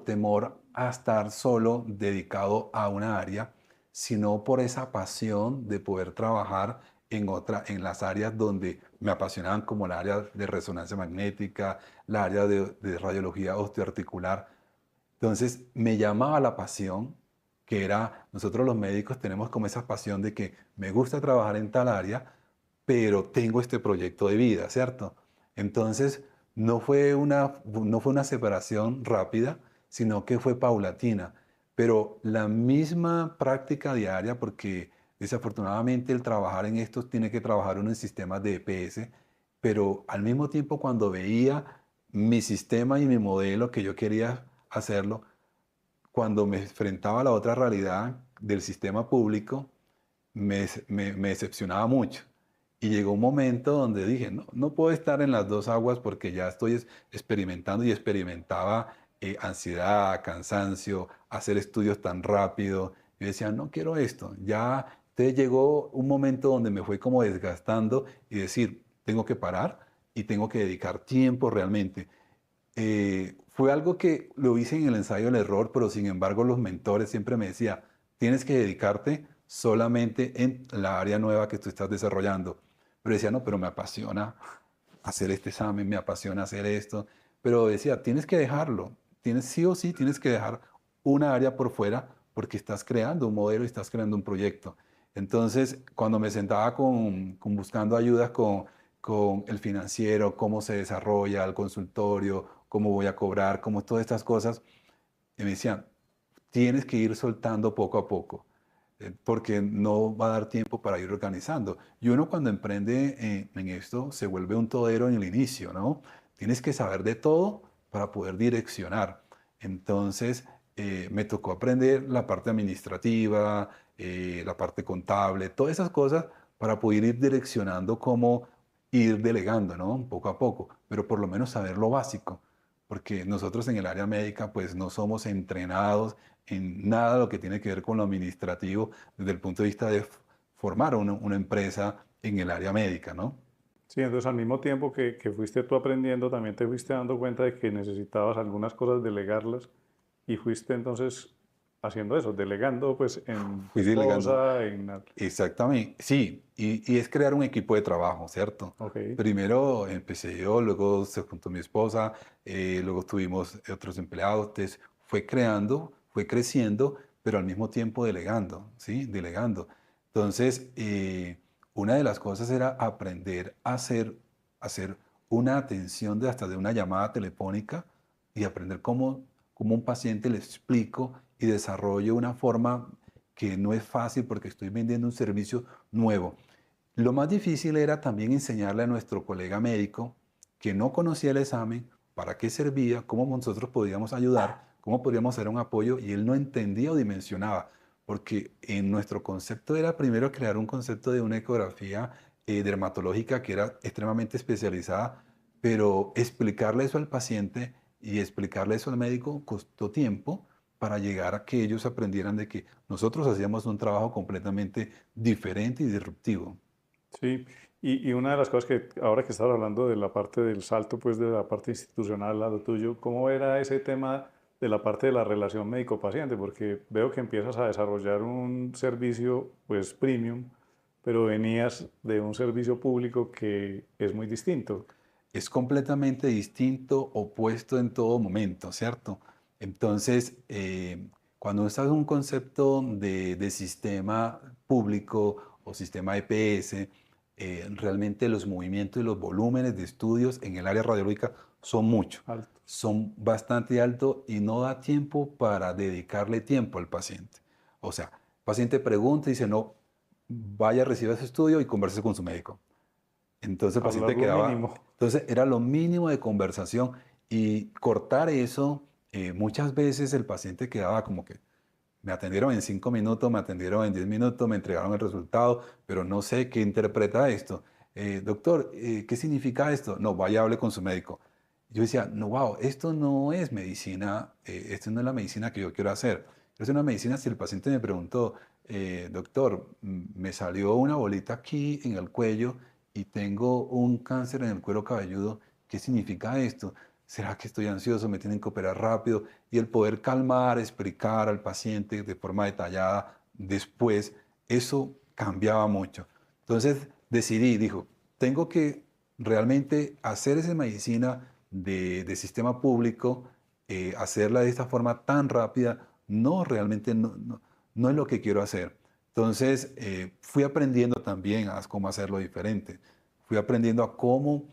temor a estar solo dedicado a una área, sino por esa pasión de poder trabajar en las áreas donde me apasionaban, como la área de resonancia magnética, la área de radiología osteoarticular. Entonces me llamaba la pasión, que era, nosotros los médicos tenemos como esa pasión de que me gusta trabajar en tal área, pero tengo este proyecto de vida, ¿cierto? Entonces no fue una separación rápida, sino que fue paulatina, pero la misma práctica diaria, porque desafortunadamente el trabajar en esto tiene que trabajar uno en sistemas de EPS, pero al mismo tiempo cuando veía mi sistema y mi modelo que yo quería hacerlo, cuando me enfrentaba a la otra realidad del sistema público, me decepcionaba mucho. Y llegó un momento donde dije, no, no puedo estar en las dos aguas porque ya estoy experimentando y experimentaba ansiedad, cansancio, hacer estudios tan rápido. Yo decía, no quiero esto. Ya, entonces llegó un momento donde me fue como desgastando y decir, tengo que parar y tengo que dedicar tiempo realmente. Fue algo que lo hice en el ensayo del error, pero sin embargo los mentores siempre me decían, tienes que dedicarte solamente en la área nueva que tú estás desarrollando. Pero decía, no, pero me apasiona hacer este examen, me apasiona hacer esto. Pero decía, tienes que dejarlo, tienes sí o sí, tienes que dejar una área por fuera porque estás creando un modelo y estás creando un proyecto. Entonces, cuando me sentaba con buscando ayudas con el financiero, cómo se desarrolla el consultorio, cómo voy a cobrar, cómo todas estas cosas, y me decían, tienes que ir soltando poco a poco, porque no va a dar tiempo para ir organizando. Y uno cuando emprende en esto se vuelve un todero en el inicio, ¿no? Tienes que saber de todo para poder direccionar. Entonces, me tocó aprender la parte administrativa, la parte contable, todas esas cosas para poder ir direccionando cómo ir delegando, ¿no? Poco a poco, pero por lo menos saber lo básico, porque nosotros en el área médica pues no somos entrenados en nada lo que tiene que ver con lo administrativo desde el punto de vista de formar una empresa en el área médica, ¿no? Sí, entonces al mismo tiempo que fuiste tú aprendiendo, también te fuiste dando cuenta de que necesitabas algunas cosas delegarlas y fuiste entonces haciendo eso, delegando pues en tu Fui delegando. esposa, Exactamente, sí, y es crear un equipo de trabajo, ¿cierto? Ok, Primero empecé yo, luego se juntó mi esposa, luego tuvimos otros empleados, entonces fue creando, fue creciendo, pero al mismo tiempo delegando, ¿sí? Delegando. Entonces, una de las cosas era aprender a hacer una atención hasta de una llamada telefónica y aprender cómo un paciente le explico y desarrollo una forma que no es fácil porque estoy vendiendo un servicio nuevo. Lo más difícil era también enseñarle a nuestro colega médico que no conocía el examen, para qué servía, cómo nosotros podíamos ayudar, cómo podríamos hacer un apoyo, y él no entendía o dimensionaba, porque en nuestro concepto era primero crear un concepto de una ecografía dermatológica que era extremadamente especializada, pero explicarle eso al paciente y explicarle eso al médico costó tiempo para llegar a que ellos aprendieran de que nosotros hacíamos un trabajo completamente diferente y disruptivo. sí. Y una de las cosas que ahora que estás hablando de la parte del salto, pues de la parte institucional al lado tuyo, ¿cómo era ese tema de la parte de la relación médico-paciente? Porque veo que empiezas a desarrollar un servicio pues premium, pero venías de un servicio público que es muy distinto. Es completamente distinto, opuesto en todo momento, ¿cierto? Entonces, cuando estás en un concepto de sistema público o sistema EPS, realmente los movimientos y los volúmenes de estudios en el área radiológica son muchos, Altos. son bastante altos y no da tiempo para dedicarle tiempo al paciente. O sea, el paciente pregunta y dice, no, vaya, reciba ese estudio y converse con su médico. Entonces el Hablar paciente lo quedaba, mínimo. entonces era lo mínimo de conversación y cortar eso, muchas veces el paciente quedaba como que me atendieron en 5 minutos, me atendieron en 10 minutos, me entregaron el resultado, pero no sé qué interpreta esto. Doctor, ¿qué significa esto? No, vaya, hable con su médico. Yo decía, no, wow, esto no es medicina, esto no es la medicina que yo quiero hacer. Es una medicina, si el paciente me preguntó, doctor, me salió una bolita aquí en el cuello y tengo un cáncer en el cuero cabelludo. ¿Qué significa esto? ¿Será que estoy ansioso? ¿Me tienen que operar rápido? Y el poder calmar, explicar al paciente de forma detallada después, eso cambiaba mucho. Entonces decidí, dijo, tengo que realmente hacer esa medicina de sistema público, hacerla de esta forma tan rápida, no, realmente no es lo que quiero hacer. Entonces, fui aprendiendo también a cómo hacerlo diferente. Fui aprendiendo a cómo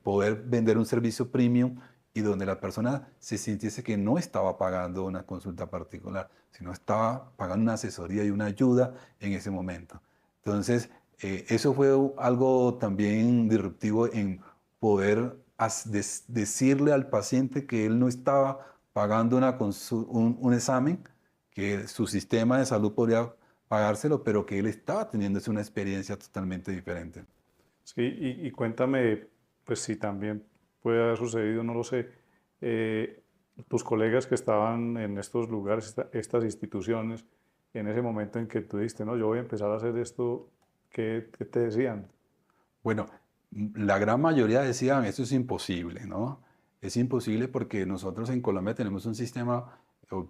poder vender un servicio premium y donde la persona se sintiese que no estaba pagando una consulta particular, sino estaba pagando una asesoría y una ayuda en ese momento. Entonces, eso fue algo también disruptivo en poder decirle al paciente que él no estaba pagando un examen, que su sistema de salud podría pagárselo, pero que él estaba teniendo una experiencia totalmente diferente. Sí, y cuéntame, pues si también puede haber sucedido, no lo sé, tus colegas que estaban en estos lugares, estas instituciones, en ese momento en que tú dijiste, no, yo voy a empezar a hacer esto, ¿qué te decían? Bueno, la gran mayoría decían, esto es imposible, ¿no? Es imposible porque nosotros en Colombia tenemos un sistema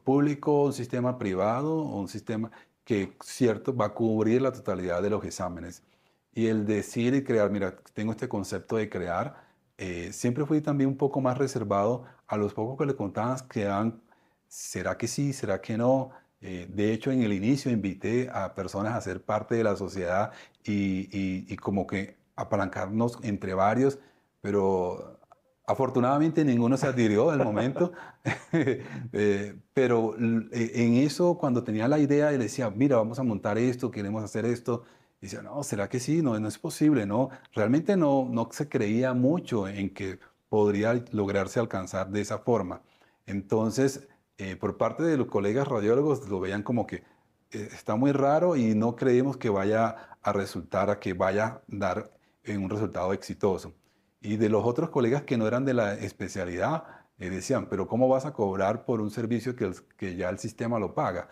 público, un sistema privado, un sistema que, cierto, va a cubrir la totalidad de los exámenes. Y el decir y crear, mira, tengo este concepto de crear, siempre fui también un poco más reservado a los pocos que le contaban, quedaban, ¿será que sí? ¿Será que no? De hecho, en el inicio invité a personas a ser parte de la sociedad y como que apalancarnos entre varios, pero afortunadamente ninguno se adhirió al momento. Pero en eso, cuando tenía la idea y le decía, mira, vamos a montar esto, queremos hacer esto, y decía, no, ¿será que sí? No, no es posible, ¿no? Realmente no se creía mucho en que podría lograrse alcanzar de esa forma. Entonces, por parte de los colegas radiólogos, lo veían como que está muy raro y no creemos que vaya a resultar, a que vaya a dar un resultado exitoso. Y de los otros colegas que no eran de la especialidad, decían, pero ¿cómo vas a cobrar por un servicio que ya el sistema lo paga?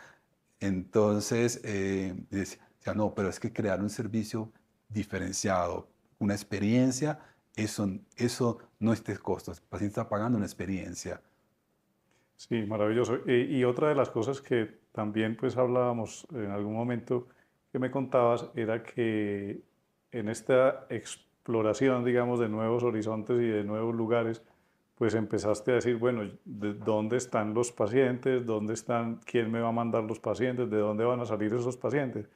Entonces, decía, no, pero es que crear un servicio diferenciado, una experiencia, eso no es de costos. El paciente está pagando una experiencia. Sí, maravilloso. Y otra de las cosas que también pues hablábamos en algún momento que me contabas era que en esta exploración, digamos, de nuevos horizontes y de nuevos lugares, pues empezaste a decir, bueno, ¿de dónde están los pacientes? ¿Dónde están? ¿Quién me va a mandar los pacientes? ¿De dónde van a salir esos pacientes?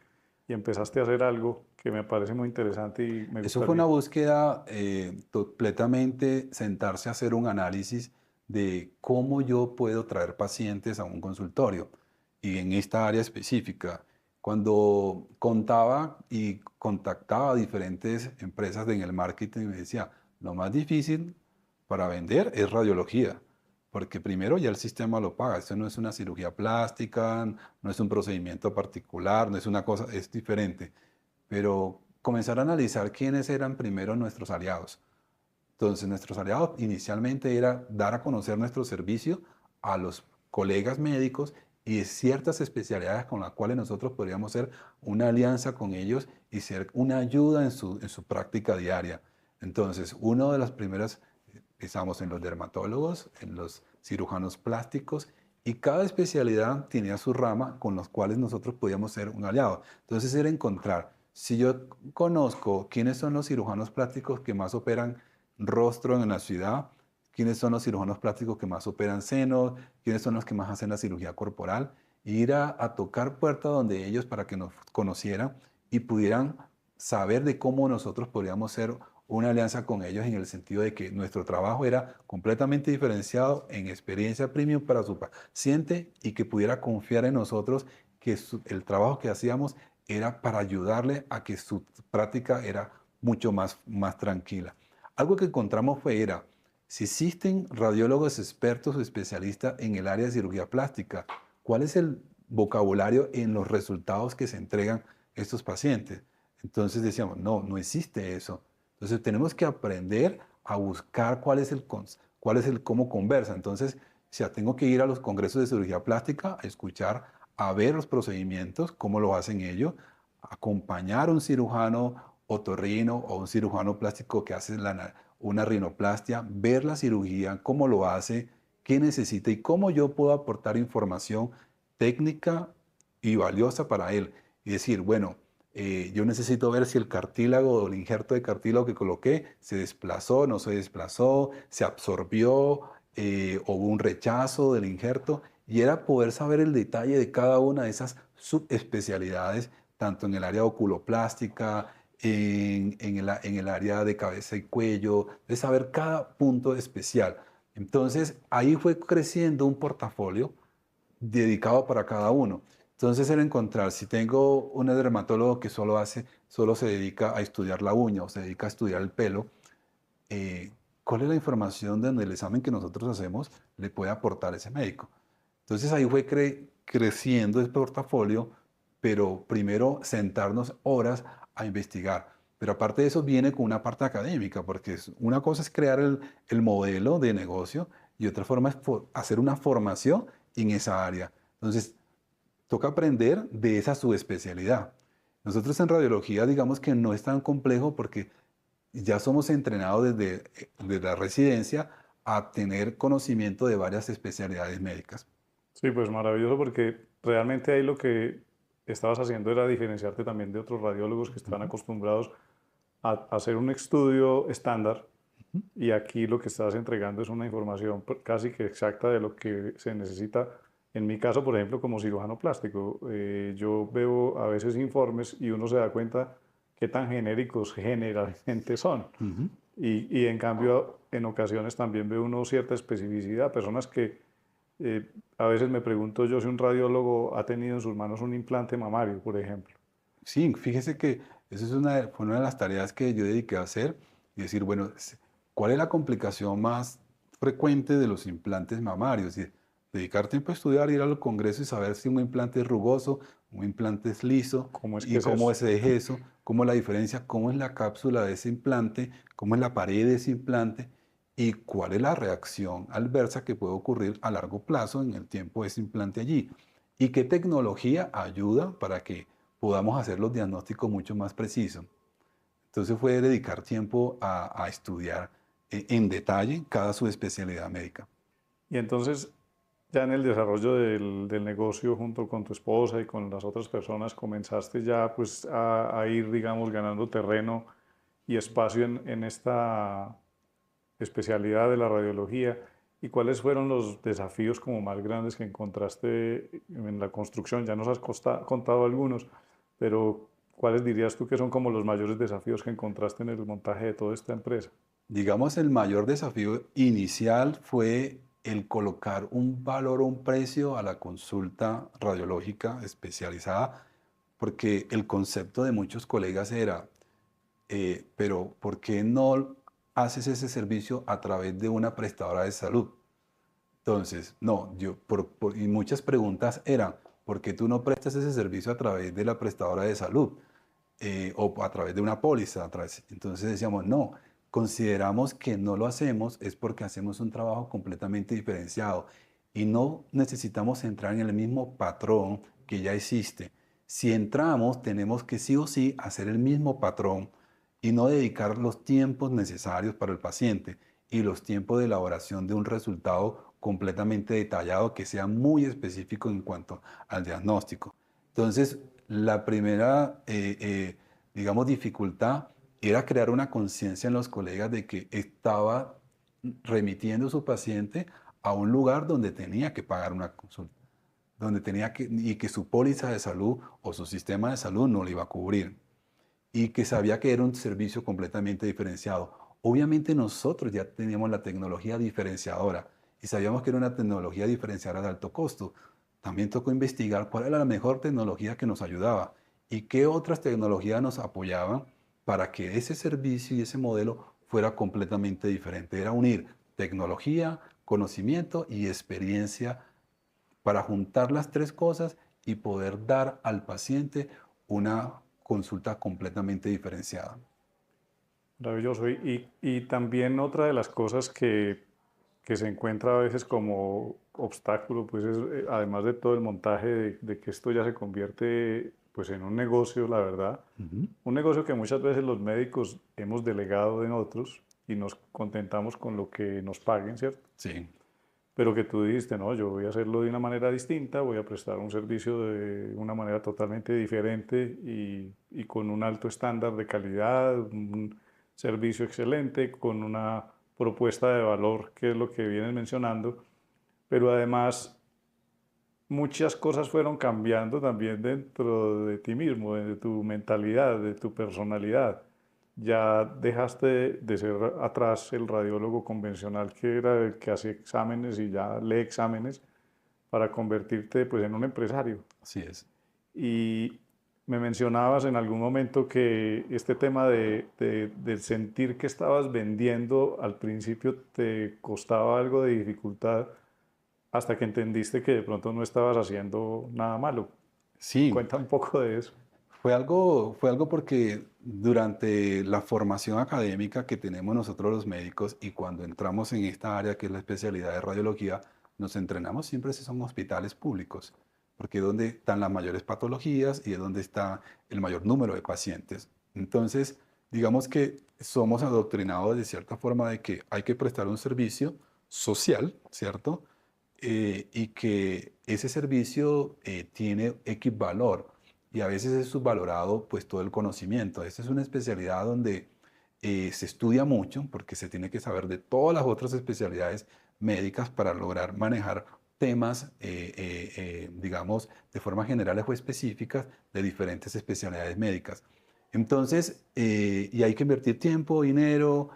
Y empezaste a hacer algo que me parece muy interesante y me Eso fue una gustaría. búsqueda completamente sentarse a hacer un análisis de cómo yo puedo traer pacientes a un consultorio y en esta área específica. Cuando contaba y contactaba a diferentes empresas en el marketing, me decía, lo más difícil para vender es radiología, porque primero ya el sistema lo paga. Esto no es una cirugía plástica, no es un procedimiento particular, no es una cosa, es diferente, pero comenzar a analizar quiénes eran primero nuestros aliados. Entonces, nuestros aliados inicialmente era dar a conocer nuestro servicio a los colegas médicos y ciertas especialidades con las cuales nosotros podríamos ser una alianza con ellos y ser una ayuda en su práctica diaria. Entonces, uno de las primeras, estamos en los dermatólogos, en los cirujanos plásticos, y cada especialidad tenía su rama con los cuales nosotros podíamos ser un aliado. Entonces, era encontrar, si yo conozco quiénes son los cirujanos plásticos que más operan rostro en la ciudad, quiénes son los cirujanos plásticos que más operan senos, quiénes son los que más hacen la cirugía corporal, e ir a tocar puertas donde ellos para que nos conocieran y pudieran saber de cómo nosotros podríamos ser una alianza con ellos en el sentido de que nuestro trabajo era completamente diferenciado en experiencia premium para su paciente y que pudiera confiar en nosotros que el trabajo que hacíamos era para ayudarle a que su práctica era mucho más tranquila. Algo que encontramos era, si existen radiólogos expertos o especialistas en el área de cirugía plástica, ¿cuál es el vocabulario en los resultados que se entregan estos pacientes? Entonces decíamos, no existe eso. Entonces tenemos que aprender a buscar cuál es el cómo conversa. Entonces, o sea, tengo que ir a los congresos de cirugía plástica a escuchar a ver los procedimientos, cómo lo hacen ellos, acompañar a un cirujano otorrino o un cirujano plástico que hace una rinoplastia, ver la cirugía, cómo lo hace, qué necesita y cómo yo puedo aportar información técnica y valiosa para él. Y decir, bueno, yo necesito ver si el cartílago o el injerto de cartílago que coloqué se desplazó, no se desplazó, se absorbió, o hubo un rechazo del injerto. Y era poder saber el detalle de cada una de esas subespecialidades, tanto en el área oculoplástica, en el área de cabeza y cuello, de saber cada punto especial. Entonces, ahí fue creciendo un portafolio dedicado para cada uno. Entonces, el encontrar, si tengo un dermatólogo que solo se dedica a estudiar la uña o se dedica a estudiar el pelo, eh, ¿cuál es la información donde el examen que nosotros hacemos le puede aportar ese médico? Entonces, ahí fue creciendo el portafolio, pero primero sentarnos horas a investigar. Pero aparte de eso viene con una parte académica, porque una cosa es crear el modelo de negocio y otra forma es hacer una formación en esa área. Entonces, toca aprender de esa subespecialidad. Nosotros en radiología, digamos que no es tan complejo porque ya somos entrenados desde la residencia a tener conocimiento de varias especialidades médicas. Sí, pues maravilloso porque realmente ahí lo que estabas haciendo era diferenciarte también de otros radiólogos que están Ujú, acostumbrados a hacer un estudio estándar ujú, y aquí lo que estás entregando es una información casi que exacta de lo que se necesita. En mi caso, por ejemplo, como cirujano plástico, yo veo a veces informes y uno se da cuenta qué tan genéricos generalmente son. ujú. Y en cambio, en ocasiones también veo uno cierta especificidad, personas que a veces me pregunto yo si un radiólogo ha tenido en sus manos un implante mamario, por ejemplo. Sí, fíjese que eso es fue una de las tareas que yo dediqué a hacer y decir, bueno, ¿cuál es la complicación más frecuente de los implantes mamarios? Y dedicar tiempo a estudiar, ir al congreso y saber si un implante es rugoso, un implante es liso ¿Cómo es que y es cómo eso? es eso, cómo es la diferencia, cómo es la cápsula de ese implante, cómo es la pared de ese implante y cuál es la reacción adversa que puede ocurrir a largo plazo en el tiempo de ese implante allí. Y qué tecnología ayuda para que podamos hacer los diagnósticos mucho más precisos. Entonces fue dedicar tiempo a estudiar en detalle cada subespecialidad médica. Y entonces, ya en el desarrollo del negocio junto con tu esposa y con las otras personas, comenzaste ya pues a ir, digamos, ganando terreno y espacio en esta especialidad de la radiología. ¿Y cuáles fueron los desafíos como más grandes que encontraste en la construcción? Ya nos has contado algunos, pero ¿cuáles dirías tú que son como los mayores desafíos que encontraste en el montaje de toda esta empresa? Digamos, el mayor desafío inicial fue el colocar un valor o un precio a la consulta radiológica especializada, porque el concepto de muchos colegas era, pero ¿por qué no haces ese servicio a través de una prestadora de salud? Entonces, no, y muchas preguntas eran, ¿por qué tú no prestas ese servicio a través de la prestadora de salud? O a través de una póliza. Entonces decíamos, no, consideramos que no lo hacemos es porque hacemos un trabajo completamente diferenciado y no necesitamos entrar en el mismo patrón que ya existe. Si entramos, tenemos que sí o sí hacer el mismo patrón y no dedicar los tiempos necesarios para el paciente y los tiempos de elaboración de un resultado completamente detallado que sea muy específico en cuanto al diagnóstico. Entonces, la primera, digamos, dificultad era crear una conciencia en los colegas de que estaba remitiendo a su paciente a un lugar donde tenía que pagar una consulta, y que su póliza de salud o su sistema de salud no le iba a cubrir y que sabía que era un servicio completamente diferenciado. Obviamente nosotros ya teníamos la tecnología diferenciadora y sabíamos que era una tecnología diferenciadora de alto costo. También tocó investigar cuál era la mejor tecnología que nos ayudaba y qué otras tecnologías nos apoyaban para que ese servicio y ese modelo fuera completamente diferente. Era unir tecnología, conocimiento y experiencia para juntar las tres cosas y poder dar al paciente una consulta completamente diferenciada. Maravilloso. Y también otra de las cosas que se encuentra a veces como obstáculo, pues es, además de todo el montaje de que esto ya se convierte pues en un negocio, la verdad, Ujú. un negocio que muchas veces los médicos hemos delegado en otros y nos contentamos con lo que nos paguen, ¿cierto? Sí, Pero que tú dijiste, no, yo voy a hacerlo de una manera distinta, voy a prestar un servicio de una manera totalmente diferente y con un alto estándar de calidad, un servicio excelente, con una propuesta de valor, que es lo que vienes mencionando, pero además muchas cosas fueron cambiando también dentro de ti mismo, de tu mentalidad, de tu personalidad. Ya dejaste de ser atrás el radiólogo convencional que era el que hacía exámenes y ya lee exámenes para convertirte pues en un empresario. así es. Y me mencionabas en algún momento que este tema de sentir que estabas vendiendo al principio te costaba algo de dificultad hasta que entendiste que de pronto no estabas haciendo nada malo. Sí, Cuenta un poco de eso. fue algo porque durante la formación académica que tenemos nosotros los médicos y cuando entramos en esta área que es la especialidad de radiología, nos entrenamos siempre si son hospitales públicos, porque es donde están las mayores patologías y es donde está el mayor número de pacientes. Entonces, digamos que somos adoctrinados de cierta forma de que hay que prestar un servicio social, ¿cierto? Y que ese servicio tiene X valor y a veces es subvalorado pues todo el conocimiento. Esta es una especialidad donde se estudia mucho porque se tiene que saber de todas las otras especialidades médicas para lograr manejar temas, digamos, de forma generales o específicas de diferentes especialidades médicas. Entonces, y hay que invertir tiempo, dinero,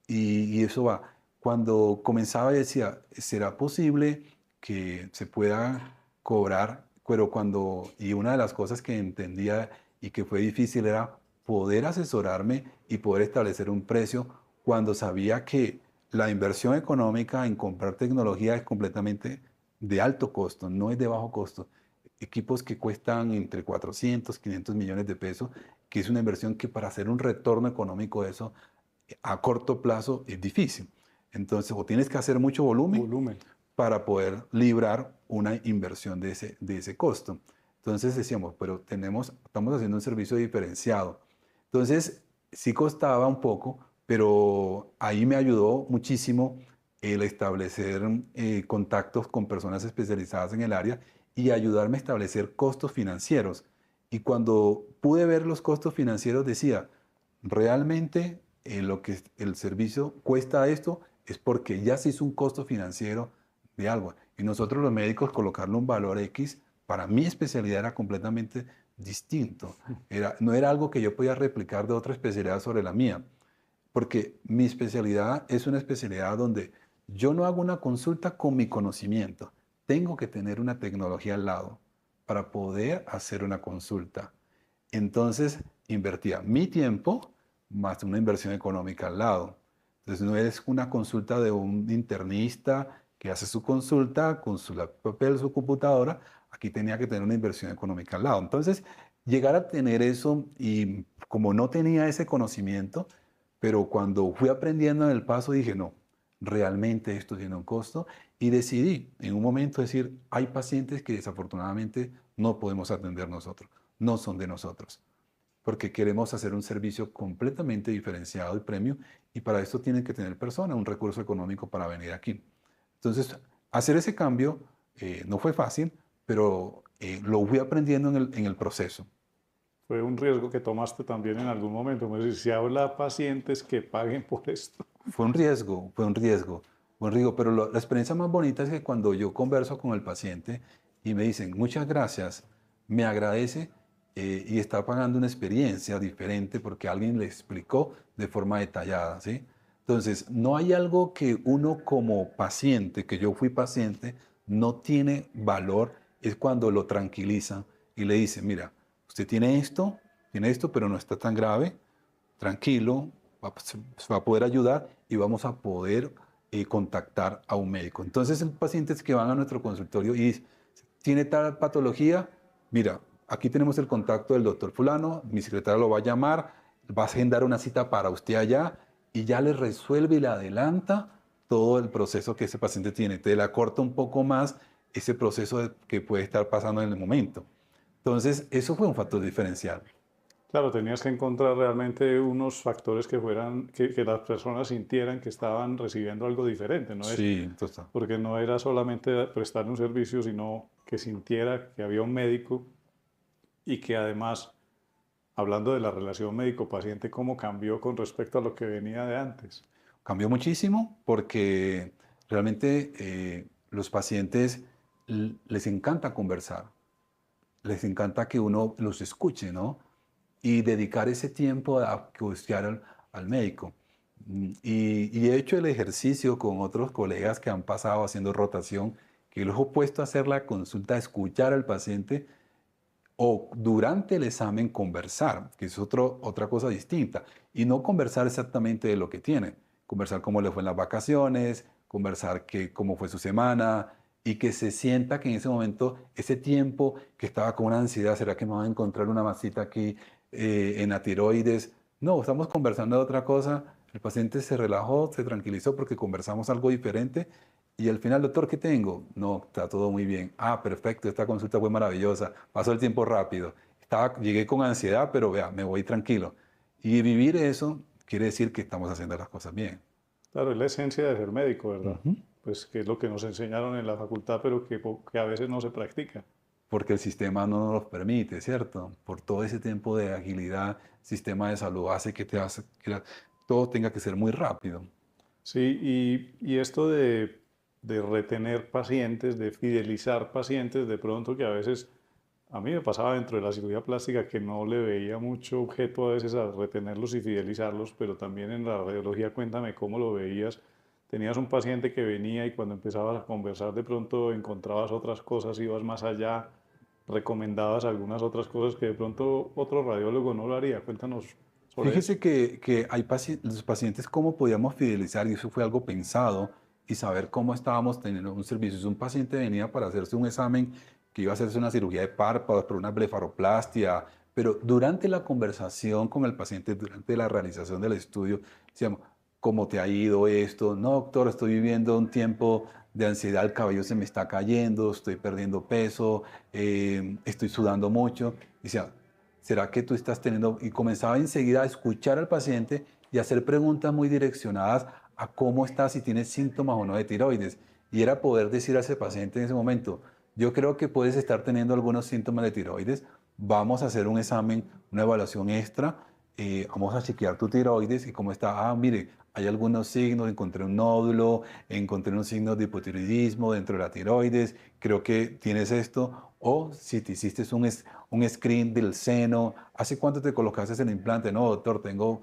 y eso va. Cuando comenzaba decía, ¿será posible que se pueda cobrar? Pero cuando, y una de las cosas que entendía y que fue difícil era poder asesorarme y poder establecer un precio cuando sabía que la inversión económica en comprar tecnología es completamente de alto costo, no es de bajo costo. Equipos que cuestan entre 400, 500 millones de pesos, que es una inversión que para hacer un retorno económico de eso a corto plazo es difícil. Entonces, o tienes que hacer mucho volumen Volumen. para poder librar una inversión de ese costo. Entonces decíamos, pero estamos haciendo un servicio diferenciado. Entonces, sí costaba un poco, pero ahí me ayudó muchísimo el establecer contactos con personas especializadas en el área y ayudarme a establecer costos financieros. Y cuando pude ver los costos financieros, decía, realmente lo que el servicio cuesta esto es porque ya se hizo un costo financiero de algo. Y nosotros los médicos colocarle un valor X, para mi especialidad era completamente distinto. No era algo que yo podía replicar de otra especialidad sobre la mía, porque mi especialidad es una especialidad donde yo no hago una consulta con mi conocimiento. Tengo que tener una tecnología al lado para poder hacer una consulta. Entonces, invertía mi tiempo más una inversión económica al lado. Entonces, no es una consulta de un internista que hace su consulta con su papel, su computadora. Aquí tenía que tener una inversión económica al lado. Entonces, llegar a tener eso y como no tenía ese conocimiento, pero cuando fui aprendiendo en el paso dije, no, realmente esto tiene un costo y decidí en un momento decir, hay pacientes que desafortunadamente no podemos atender nosotros, no son de nosotros, porque queremos hacer un servicio completamente diferenciado y premium y para esto tienen que tener personas, un recurso económico para venir aquí. Entonces, hacer ese cambio no fue fácil, pero lo fui aprendiendo en el proceso. Fue un riesgo que tomaste también en algún momento. Me dice, si habla a pacientes que paguen por esto. Fue un riesgo, fue un riesgo, fue un riesgo, pero la experiencia más bonita es que cuando yo converso con el paciente y me dicen, muchas gracias, me agradece y está pagando una experiencia diferente porque alguien le explicó de forma detallada, ¿sí? Entonces, no hay algo que uno como paciente, que yo fui paciente, no tiene valor, es cuando lo tranquilizan y le dicen, mira, usted tiene esto, pero no está tan grave, tranquilo, se va a poder ayudar y vamos a poder contactar a un médico. Entonces, el pacientes que van a nuestro consultorio y dicen, tiene tal patología, mira, aquí tenemos el contacto del doctor fulano, mi secretaria lo va a llamar, va a agendar una cita para usted allá y ya le resuelve y le adelanta todo el proceso que ese paciente tiene. Te le acorta un poco más ese proceso que puede estar pasando en el momento. Entonces, eso fue un factor diferencial. Claro, tenías que encontrar realmente unos factores que fueran, que las personas sintieran que estaban recibiendo algo diferente, ¿no es? Sí, total. Porque no era solamente prestar un servicio, sino que sintiera que había un médico y que además, hablando de la relación médico-paciente, cómo cambió con respecto a lo que venía de antes. Cambió muchísimo porque realmente los pacientes les encanta conversar, les encanta que uno los escuche, ¿no? Y dedicar ese tiempo a buscar al médico. Y he hecho el ejercicio con otros colegas que han pasado haciendo rotación, que los he puesto a hacer la consulta, a escuchar al paciente o durante el examen conversar, que es otra cosa distinta. Y no conversar exactamente de lo que tiene, conversar cómo le fue en las vacaciones, conversar cómo fue su semana y que se sienta que en ese momento, ese tiempo que estaba con una ansiedad, ¿será que me van a encontrar una masita aquí en la tiroides? No, estamos conversando de otra cosa. El paciente se relajó, se tranquilizó porque conversamos algo diferente y al final, doctor, ¿qué tengo? No, está todo muy bien. Ah, perfecto, esta consulta fue maravillosa. Pasó el tiempo rápido. Llegué con ansiedad, pero vea, me voy tranquilo. Y vivir eso quiere decir que estamos haciendo las cosas bien. Claro, es la esencia de ser médico, ¿verdad? Ujú. Pues que es lo que nos enseñaron en la facultad, pero que a veces no se practica. Porque el sistema no nos los permite, ¿cierto? Por todo ese tiempo de agilidad, el sistema de salud hace que todo tenga que ser muy rápido. Sí, y esto de retener pacientes, de fidelizar pacientes, de pronto que a veces, a mí me pasaba dentro de la cirugía plástica que no le veía mucho objeto a veces a retenerlos y fidelizarlos, pero también en la radiología, cuéntame cómo lo veías. Tenías un paciente que venía y cuando empezabas a conversar de pronto encontrabas otras cosas, ibas más allá, recomendabas algunas otras cosas que de pronto otro radiólogo no lo haría. Cuéntanos sobre eso. Fíjese que hay los pacientes, cómo podíamos fidelizar, y eso fue algo pensado, y saber cómo estábamos teniendo un servicio. Si un paciente venía para hacerse un examen, que iba a hacerse una cirugía de párpados, por una blefaroplastia, pero durante la conversación con el paciente, durante la realización del estudio, decíamos, ¿cómo te ha ido esto? No, doctor, estoy viviendo un tiempo de ansiedad, el cabello se me está cayendo, estoy perdiendo peso, estoy sudando mucho. Decía, ¿será que tú estás teniendo? Y comenzaba enseguida a escuchar al paciente y a hacer preguntas muy direccionadas a cómo está, si tiene síntomas o no de tiroides. Y era poder decir a ese paciente en ese momento, yo creo que puedes estar teniendo algunos síntomas de tiroides, vamos a hacer un examen, una evaluación extra, vamos a chequear tu tiroides y cómo está. Ah, mire, hay algunos signos, encontré un nódulo, encontré unos signos de hipotiroidismo dentro de la tiroides, creo que tienes esto. O si te hiciste un screen del seno, ¿hace cuánto te colocaste el implante? No, doctor, tengo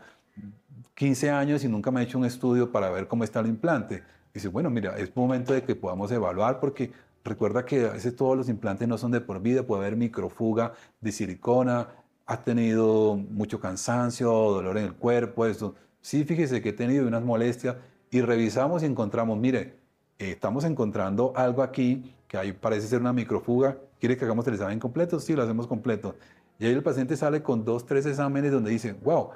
15 años y nunca me he hecho un estudio para ver cómo está el implante. Dice, bueno, mira, es momento de que podamos evaluar porque recuerda que a veces todos los implantes no son de por vida, puede haber microfuga de silicona, has tenido mucho cansancio, dolor en el cuerpo, eso. Sí, fíjese que he tenido unas molestias y revisamos y encontramos, mire, estamos encontrando algo aquí que ahí parece ser una microfuga. ¿Quiere que hagamos el examen completo? Sí, lo hacemos completo. Y ahí el paciente sale con 2, 3 exámenes donde dice, wow,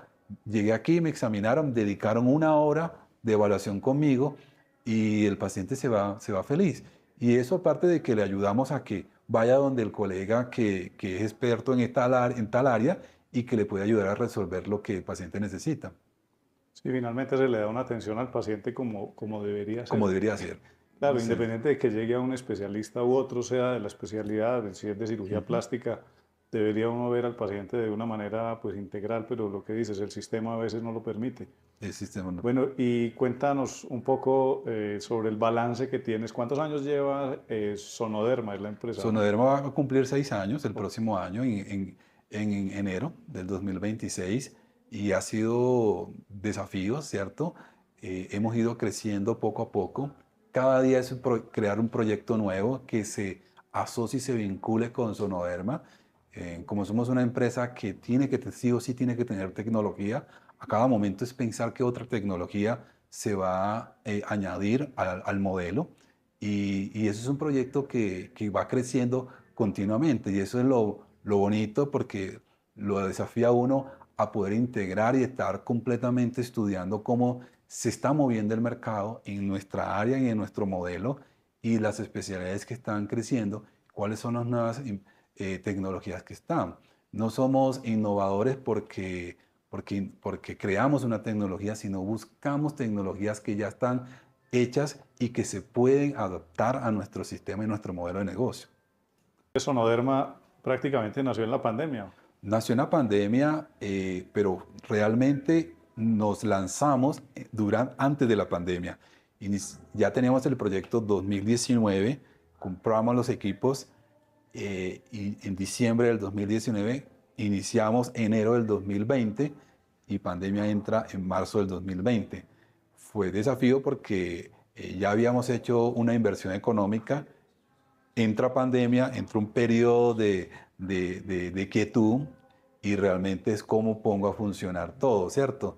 llegué aquí, me examinaron, dedicaron una hora de evaluación conmigo y el paciente se va feliz. Y eso aparte de que le ayudamos a que vaya donde el colega que es experto en tal área y que le puede ayudar a resolver lo que el paciente necesita, Sí, finalmente se le da una atención al paciente como debería como ser. debería ser. Claro, Sí. independiente de que llegue a un especialista u otro, sea de la especialidad, si es de cirugía Ujú. plástica, debería uno ver al paciente de una manera pues integral, pero lo que dices, el sistema a veces no lo permite. El sistema no. Bueno, y cuéntanos un poco sobre el balance que tienes. ¿Cuántos años lleva Sonoderma, es la empresa, ¿no? Sonoderma va a cumplir 6 años el O- próximo año, en enero del 2026, y ha sido desafío, ¿cierto? Hemos ido creciendo poco a poco. Cada día es crear un proyecto nuevo que se asocie y se vincule con Sonoderma. Como somos una empresa que sí o sí tiene que tener tecnología, a cada momento es pensar qué otra tecnología se va a añadir al modelo. Y eso es un proyecto que va creciendo continuamente y eso es lo bonito porque lo desafía a uno a poder integrar y estar completamente estudiando cómo se está moviendo el mercado en nuestra área y en nuestro modelo y las especialidades que están creciendo, cuáles son las nuevas tecnologías que están. No somos innovadores porque creamos una tecnología, sino buscamos tecnologías que ya están hechas y que se pueden adaptar a nuestro sistema y nuestro modelo de negocio. Sonoderma prácticamente nació en la pandemia. Nació en la pandemia, pero realmente nos lanzamos antes de la pandemia. Ya teníamos el proyecto 2019, compramos los equipos y en diciembre del 2019 iniciamos enero del 2020 y pandemia entra en marzo del 2020. Fue desafío porque ya habíamos hecho una inversión económica, entra pandemia, entra un periodo de quietud y realmente es cómo pongo a funcionar todo, ¿cierto?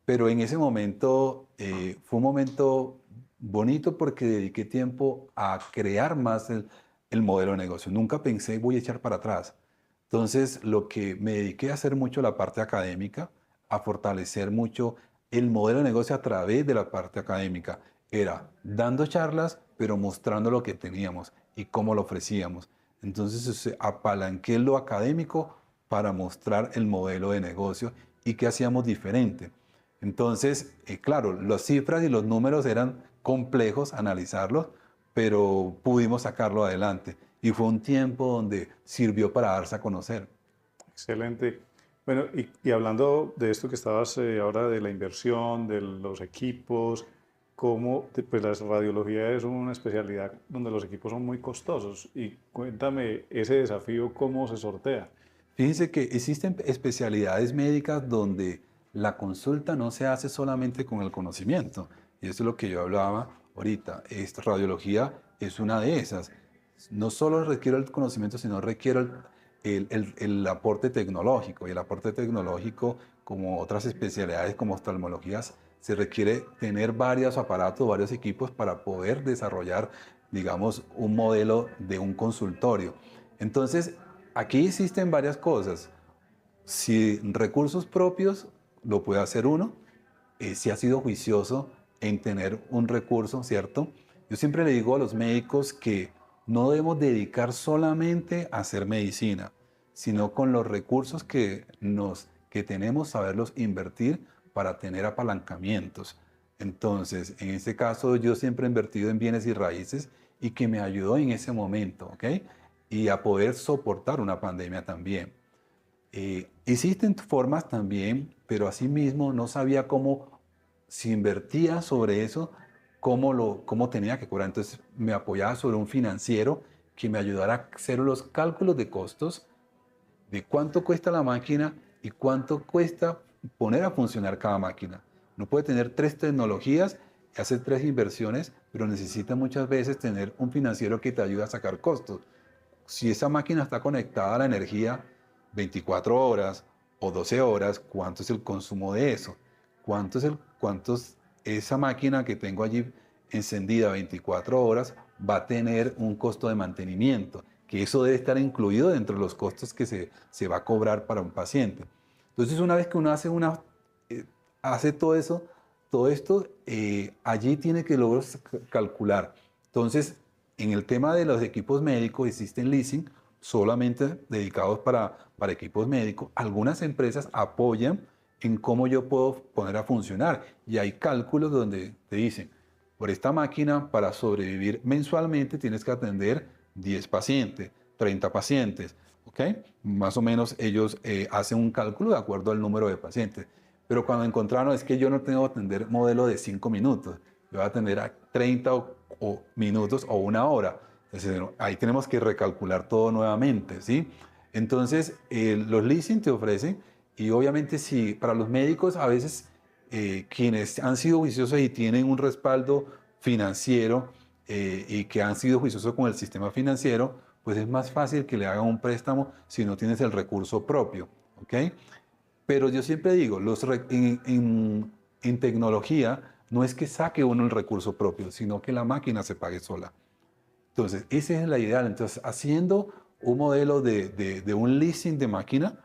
Pero en ese momento fue un momento bonito porque dediqué tiempo a crear más el modelo de negocio. Nunca pensé voy a echar para atrás. Entonces, lo que me dediqué a hacer mucho la parte académica, a fortalecer mucho el modelo de negocio a través de la parte académica. Era dando charlas, pero mostrando lo que teníamos y cómo lo ofrecíamos. Entonces, apalanqué lo académico para mostrar el modelo de negocio y qué hacíamos diferente. Entonces, claro, las cifras y los números eran complejos analizarlos, pero pudimos sacarlo adelante. Y fue un tiempo donde sirvió para darse a conocer. Excelente. Bueno, y hablando de esto que estabas ahora de la inversión, de los equipos, pues la radiología es una especialidad donde los equipos son muy costosos. Y cuéntame ese desafío, ¿cómo se sortea? Fíjense que existen especialidades médicas donde la consulta no se hace solamente con el conocimiento. Y eso es lo que yo hablaba ahorita. Esta radiología es una de esas. No solo requiere el conocimiento, sino requiere el aporte tecnológico. Y el aporte tecnológico, como otras especialidades como oftalmologías, se requiere tener varios aparatos, varios equipos para poder desarrollar, digamos, un modelo de un consultorio. Entonces, aquí existen varias cosas. Si recursos propios lo puede hacer uno, si ha sido juicioso en tener un recurso, ¿cierto? Yo siempre le digo a los médicos que no debemos dedicar solamente a hacer medicina, sino con los recursos que tenemos, saberlos invertir para tener apalancamientos. Entonces, en este caso, yo siempre he invertido en bienes y raíces y que me ayudó en ese momento, ¿ok? Y a poder soportar una pandemia también. Existen formas también, pero asimismo no sabía cómo, si invertía sobre eso, cómo tenía que cobrar. Entonces me apoyaba sobre un financiero que me ayudara a hacer los cálculos de costos de cuánto cuesta la máquina y cuánto cuesta poner a funcionar cada máquina. No puede tener 3 tecnologías y hacer 3 inversiones, pero necesita muchas veces tener un financiero que te ayude a sacar costos. Si esa máquina está conectada a la energía 24 horas o 12 horas, ¿cuánto es el consumo de eso? ¿Cuánto es esa máquina que tengo allí encendida 24 horas va a tener un costo de mantenimiento? Que eso debe estar incluido dentro de los costos que se va a cobrar para un paciente. Entonces, una vez que uno hace todo eso, todo esto, allí tiene que lograr calcular. Entonces, en el tema de los equipos médicos existen leasing solamente dedicados para equipos médicos. Algunas empresas apoyan en cómo yo puedo poner a funcionar y hay cálculos donde te dicen, por esta máquina para sobrevivir mensualmente tienes que atender 10 pacientes, 30 pacientes, ¿ok? Más o menos ellos hacen un cálculo de acuerdo al número de pacientes. Pero cuando encontraron es que yo no tengo que atender modelo de 5 minutos, yo voy a atender a 30 o minutos o 1 hora. Entonces, ahí tenemos que recalcular todo nuevamente, ¿sí? Entonces, los leasing te ofrecen y obviamente si para los médicos a veces quienes han sido juiciosos y tienen un respaldo financiero y que han sido juiciosos con el sistema financiero, pues es más fácil que le hagan un préstamo si no tienes el recurso propio, ¿ok? Pero yo siempre digo, en tecnología no es que saque uno el recurso propio, sino que la máquina se pague sola. Entonces, esa es la ideal. Entonces, haciendo un modelo de un leasing de máquina,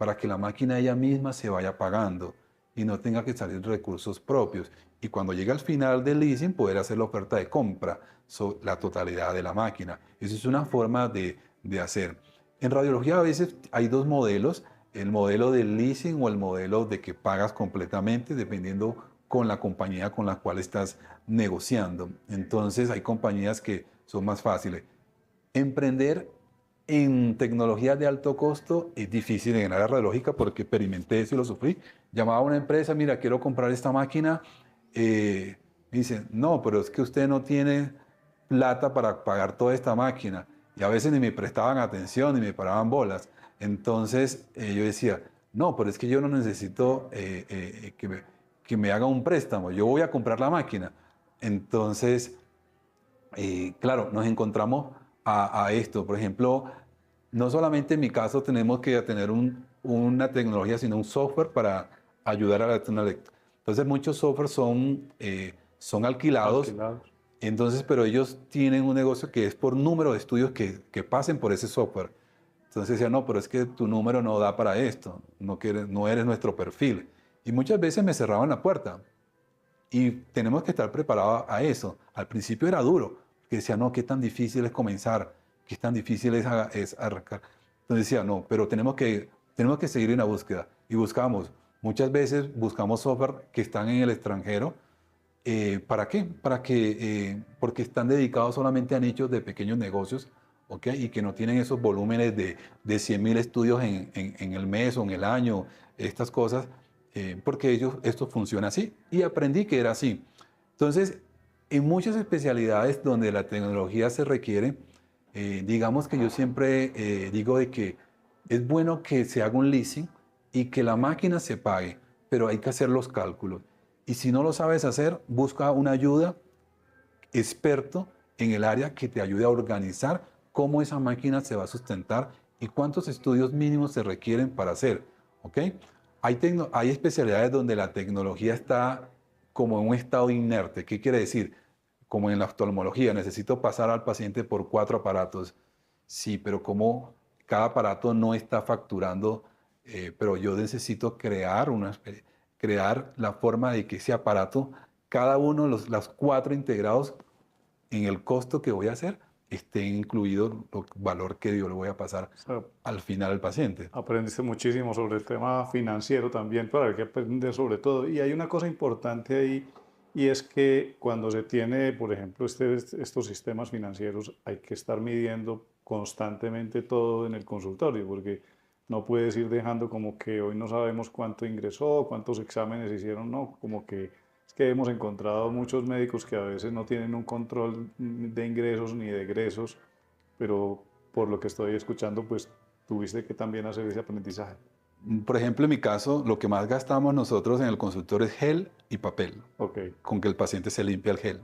para que la máquina ella misma se vaya pagando y no tenga que salir recursos propios. Y cuando llegue al final del leasing, poder hacer la oferta de compra sobre la totalidad de la máquina. Esa es una forma de hacer. En radiología a veces hay dos modelos, el modelo del leasing o el modelo de que pagas completamente, dependiendo con la compañía con la cual estás negociando. Entonces hay compañías que son más fáciles. Emprender en tecnologías de alto costo es difícil en el área radiológica porque experimenté eso y lo sufrí. Llamaba a una empresa, mira, quiero comprar esta máquina. Me dicen, no, pero es que usted no tiene plata para pagar toda esta máquina. Y a veces ni me prestaban atención ni me paraban bolas. Entonces yo decía, no, pero es que yo no necesito que me haga un préstamo. Yo voy a comprar la máquina. Entonces claro, nos encontramos a esto. Por ejemplo, no solamente en mi caso tenemos que tener una tecnología, sino un software para ayudar a la tecnología. Entonces, muchos softwares son alquilados, Alquilados. entonces, pero ellos tienen un negocio que es por número de estudios que pasen por ese software. Entonces decía, no, pero es que tu número no da para esto, no eres nuestro perfil. Y muchas veces me cerraban la puerta. Y tenemos que estar preparados a eso. Al principio era duro, porque decía, no, qué tan difícil es comenzar, qué tan difícil es arrancar. Entonces decía, no, pero tenemos que seguir en la búsqueda. Y buscamos, muchas veces buscamos software que están en el extranjero. ¿Para qué? Porque están dedicados solamente a nichos de pequeños negocios, ¿ok? Y que no tienen esos volúmenes de 100.000 estudios en el mes o en el año, estas cosas, porque esto funciona así. Y aprendí que era así. Entonces, en muchas especialidades donde la tecnología se requiere, digamos que yo siempre digo de que es bueno que se haga un leasing y que la máquina se pague, pero hay que hacer los cálculos. Y si no lo sabes hacer, busca una ayuda experto en el área que te ayude a organizar cómo esa máquina se va a sustentar y cuántos estudios mínimos se requieren para hacer. ¿Ok? Hay especialidades donde la tecnología está como en un estado inerte. ¿Qué quiere decir? Como en la oftalmología, necesito pasar al paciente por 4 aparatos. Sí, pero como cada aparato no está facturando, pero yo necesito crear la forma de que ese aparato, cada uno de los 4 integrados en el costo que voy a hacer, esté incluido el valor que yo le voy a pasar O sea, al final al paciente. aprendiste muchísimo sobre el tema financiero también, pero hay que aprender sobre todo. Y hay una cosa importante ahí, y es que cuando se tiene, por ejemplo, estos sistemas financieros, hay que estar midiendo constantemente todo en el consultorio, porque no puedes ir dejando como que hoy no sabemos cuánto ingresó, cuántos exámenes hicieron, no, como que es que hemos encontrado muchos médicos que a veces no tienen un control de ingresos ni de egresos, pero por lo que estoy escuchando, pues tuviste que también hacer ese aprendizaje. Por ejemplo, en mi caso, lo que más gastamos nosotros en el consultorio es gel y papel, Ok, con que el paciente se limpie el gel.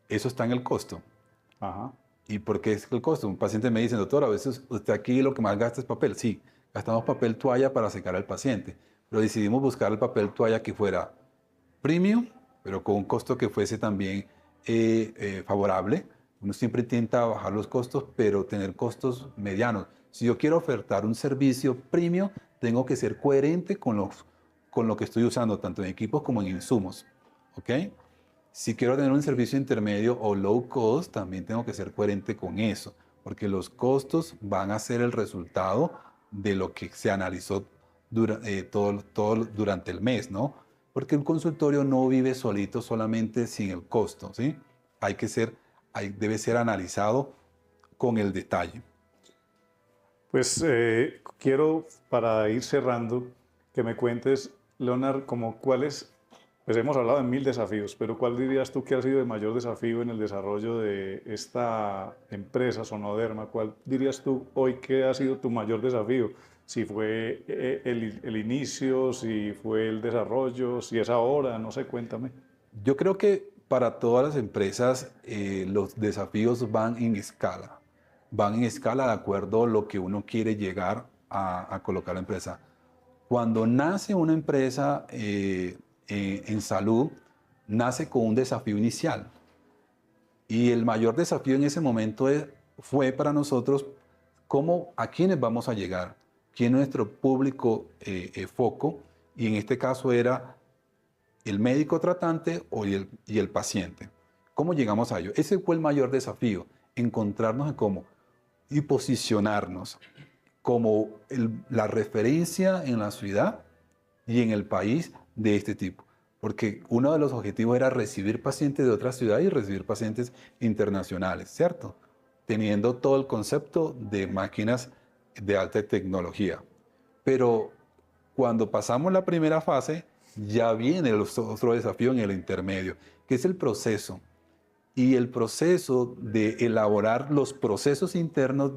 Eso está en el costo. ajá, ¿Y por qué es el costo? Un paciente me dice, doctor, a veces usted aquí lo que más gasta es papel. Sí, gastamos papel toalla para secar al paciente, pero decidimos buscar el papel toalla que fuera premium, pero con un costo que fuese también favorable. Uno siempre intenta bajar los costos, pero tener costos medianos. Si yo quiero ofertar un servicio premium, tengo que ser coherente con lo que estoy usando, tanto en equipos como en insumos. ¿Ok? Si quiero tener un servicio intermedio o low cost, también tengo que ser coherente con eso, porque los costos van a ser el resultado de lo que se analizó todo durante el mes, ¿no? Porque un consultorio no vive solito solamente sin el costo, ¿sí? Debe ser analizado con el detalle. pues quiero para ir cerrando que me cuentes, Leonard, como cuáles, pues hemos hablado de 1000 desafíos, pero ¿cuál dirías tú que ha sido el mayor desafío en el desarrollo de esta empresa Sonoderma? ¿Cuál dirías tú hoy que ha sido tu mayor desafío? Si fue el inicio, si fue el desarrollo, si es ahora, no sé, cuéntame. Yo creo que para todas las empresas los desafíos van en escala de acuerdo a lo que uno quiere llegar a colocar la empresa. Cuando nace una empresa en salud, nace con un desafío inicial. Y el mayor desafío en ese momento fue para nosotros a quiénes vamos a llegar. quién es nuestro público foco, y en este caso era el médico tratante y el paciente. ¿Cómo llegamos a ello? Ese fue el mayor desafío, encontrarnos en cómo y posicionarnos como la referencia en la ciudad y en el país de este tipo. Porque uno de los objetivos era recibir pacientes de otras ciudades y recibir pacientes internacionales, ¿cierto? Teniendo todo el concepto de máquinas de alta tecnología. Pero cuando pasamos la primera fase, ya viene el otro desafío en el intermedio, que es el proceso. Y el proceso de elaborar los procesos internos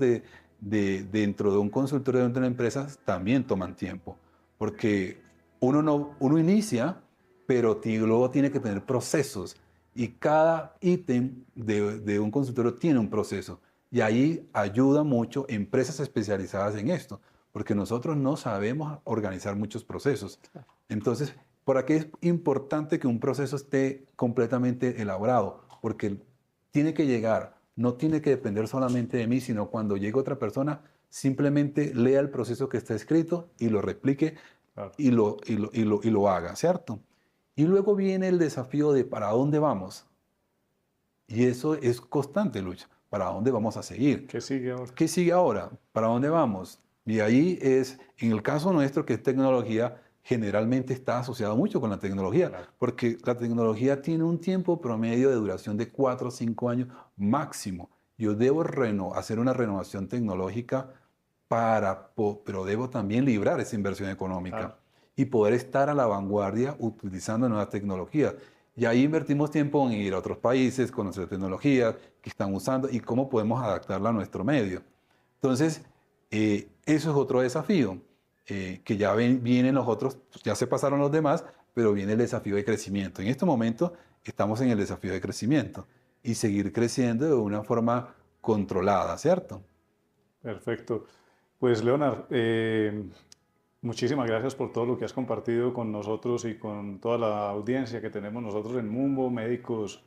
dentro de un consultorio, dentro de una empresa, también toman tiempo. Porque uno inicia, pero luego tiene que tener procesos. Y cada ítem de un consultorio tiene un proceso. Y ahí ayuda mucho empresas especializadas en esto, porque nosotros no sabemos organizar muchos procesos. Entonces, ¿por qué es importante que un proceso esté completamente elaborado? Porque tiene que llegar, no tiene que depender solamente de mí, sino cuando llegue otra persona, simplemente lea el proceso que está escrito y lo replique. Claro. y lo haga, ¿cierto? Y luego viene el desafío de ¿para dónde vamos? Y eso es constante lucha. ¿Para dónde vamos a seguir? ¿Qué sigue ahora? ¿Qué sigue ahora? ¿Para dónde vamos? Y ahí es, en el caso nuestro, que es tecnología, generalmente está asociado mucho con la tecnología, claro, porque la tecnología tiene un tiempo promedio de duración de 4 o 5 años máximo. Yo debo hacer una renovación tecnológica pero debo también librar esa inversión económica, claro, y poder estar a la vanguardia utilizando nuevas tecnologías. Y ahí invertimos tiempo en ir a otros países, conocer tecnologías que están usando y cómo podemos adaptarla a nuestro medio. Entonces, eso es otro desafío, que ya vienen los otros, ya se pasaron los demás, pero viene el desafío de crecimiento. En este momento estamos en el desafío de crecimiento y seguir creciendo de una forma controlada, ¿cierto? Perfecto. Pues, Leonard, muchísimas gracias por todo lo que has compartido con nosotros y con toda la audiencia que tenemos nosotros en Mumbo, médicos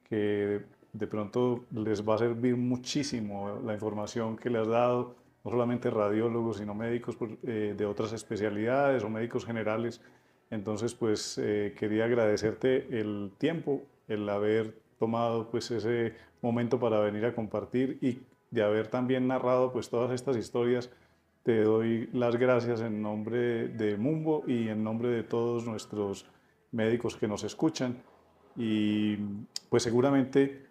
que de pronto les va a servir muchísimo la información que le has dado, no solamente radiólogos, sino médicos de otras especialidades o médicos generales. Entonces, pues quería agradecerte el tiempo, el haber tomado pues ese momento para venir a compartir y de haber también narrado pues todas estas historias. Te doy las gracias en nombre de Mumbo y en nombre de todos nuestros médicos que nos escuchan. Y pues seguramente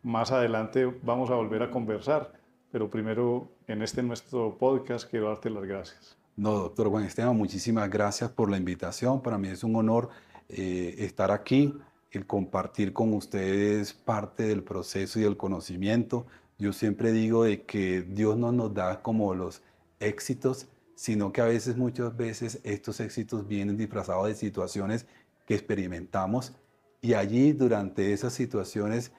más adelante vamos a volver a conversar, pero primero en nuestro podcast quiero darte las gracias. No, doctor Juan Esteban, muchísimas gracias por la invitación. Para mí es un honor estar aquí, el compartir con ustedes parte del proceso y del conocimiento. Yo siempre digo de que Dios no nos da como los éxitos, sino que muchas veces estos éxitos vienen disfrazados de situaciones que experimentamos y allí durante esas situaciones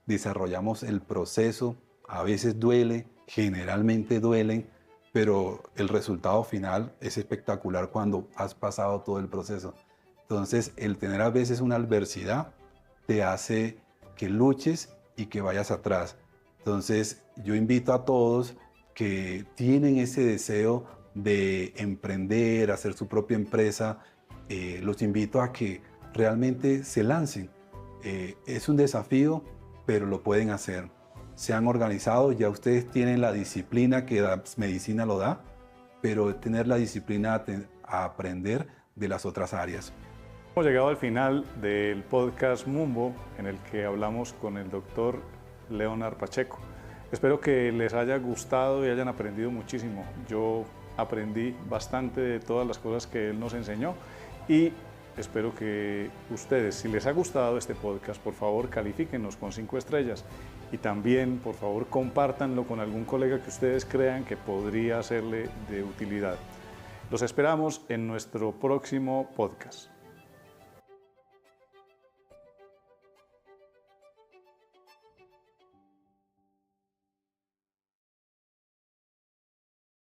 desarrollamos el proceso. A veces duele, generalmente duelen, pero el resultado final es espectacular cuando has pasado todo el proceso. Entonces, el tener a veces una adversidad te hace que luches y que vayas atrás. Entonces, yo invito a todos que tienen ese deseo de emprender, hacer su propia empresa, los invito a que realmente se lancen. Es un desafío, pero lo pueden hacer. Se han organizado, ya ustedes tienen la disciplina que la medicina lo da, pero tener la disciplina a aprender de las otras áreas. Hemos llegado al final del podcast Mumbo, en el que hablamos con el doctor Leonard Pacheco. Espero que les haya gustado y hayan aprendido muchísimo. Yo aprendí bastante de todas las cosas que él nos enseñó y espero que ustedes, si les ha gustado este podcast, por favor califíquenos con 5 estrellas y también, por favor, compártanlo con algún colega que ustedes crean que podría serle de utilidad. Los esperamos en nuestro próximo podcast.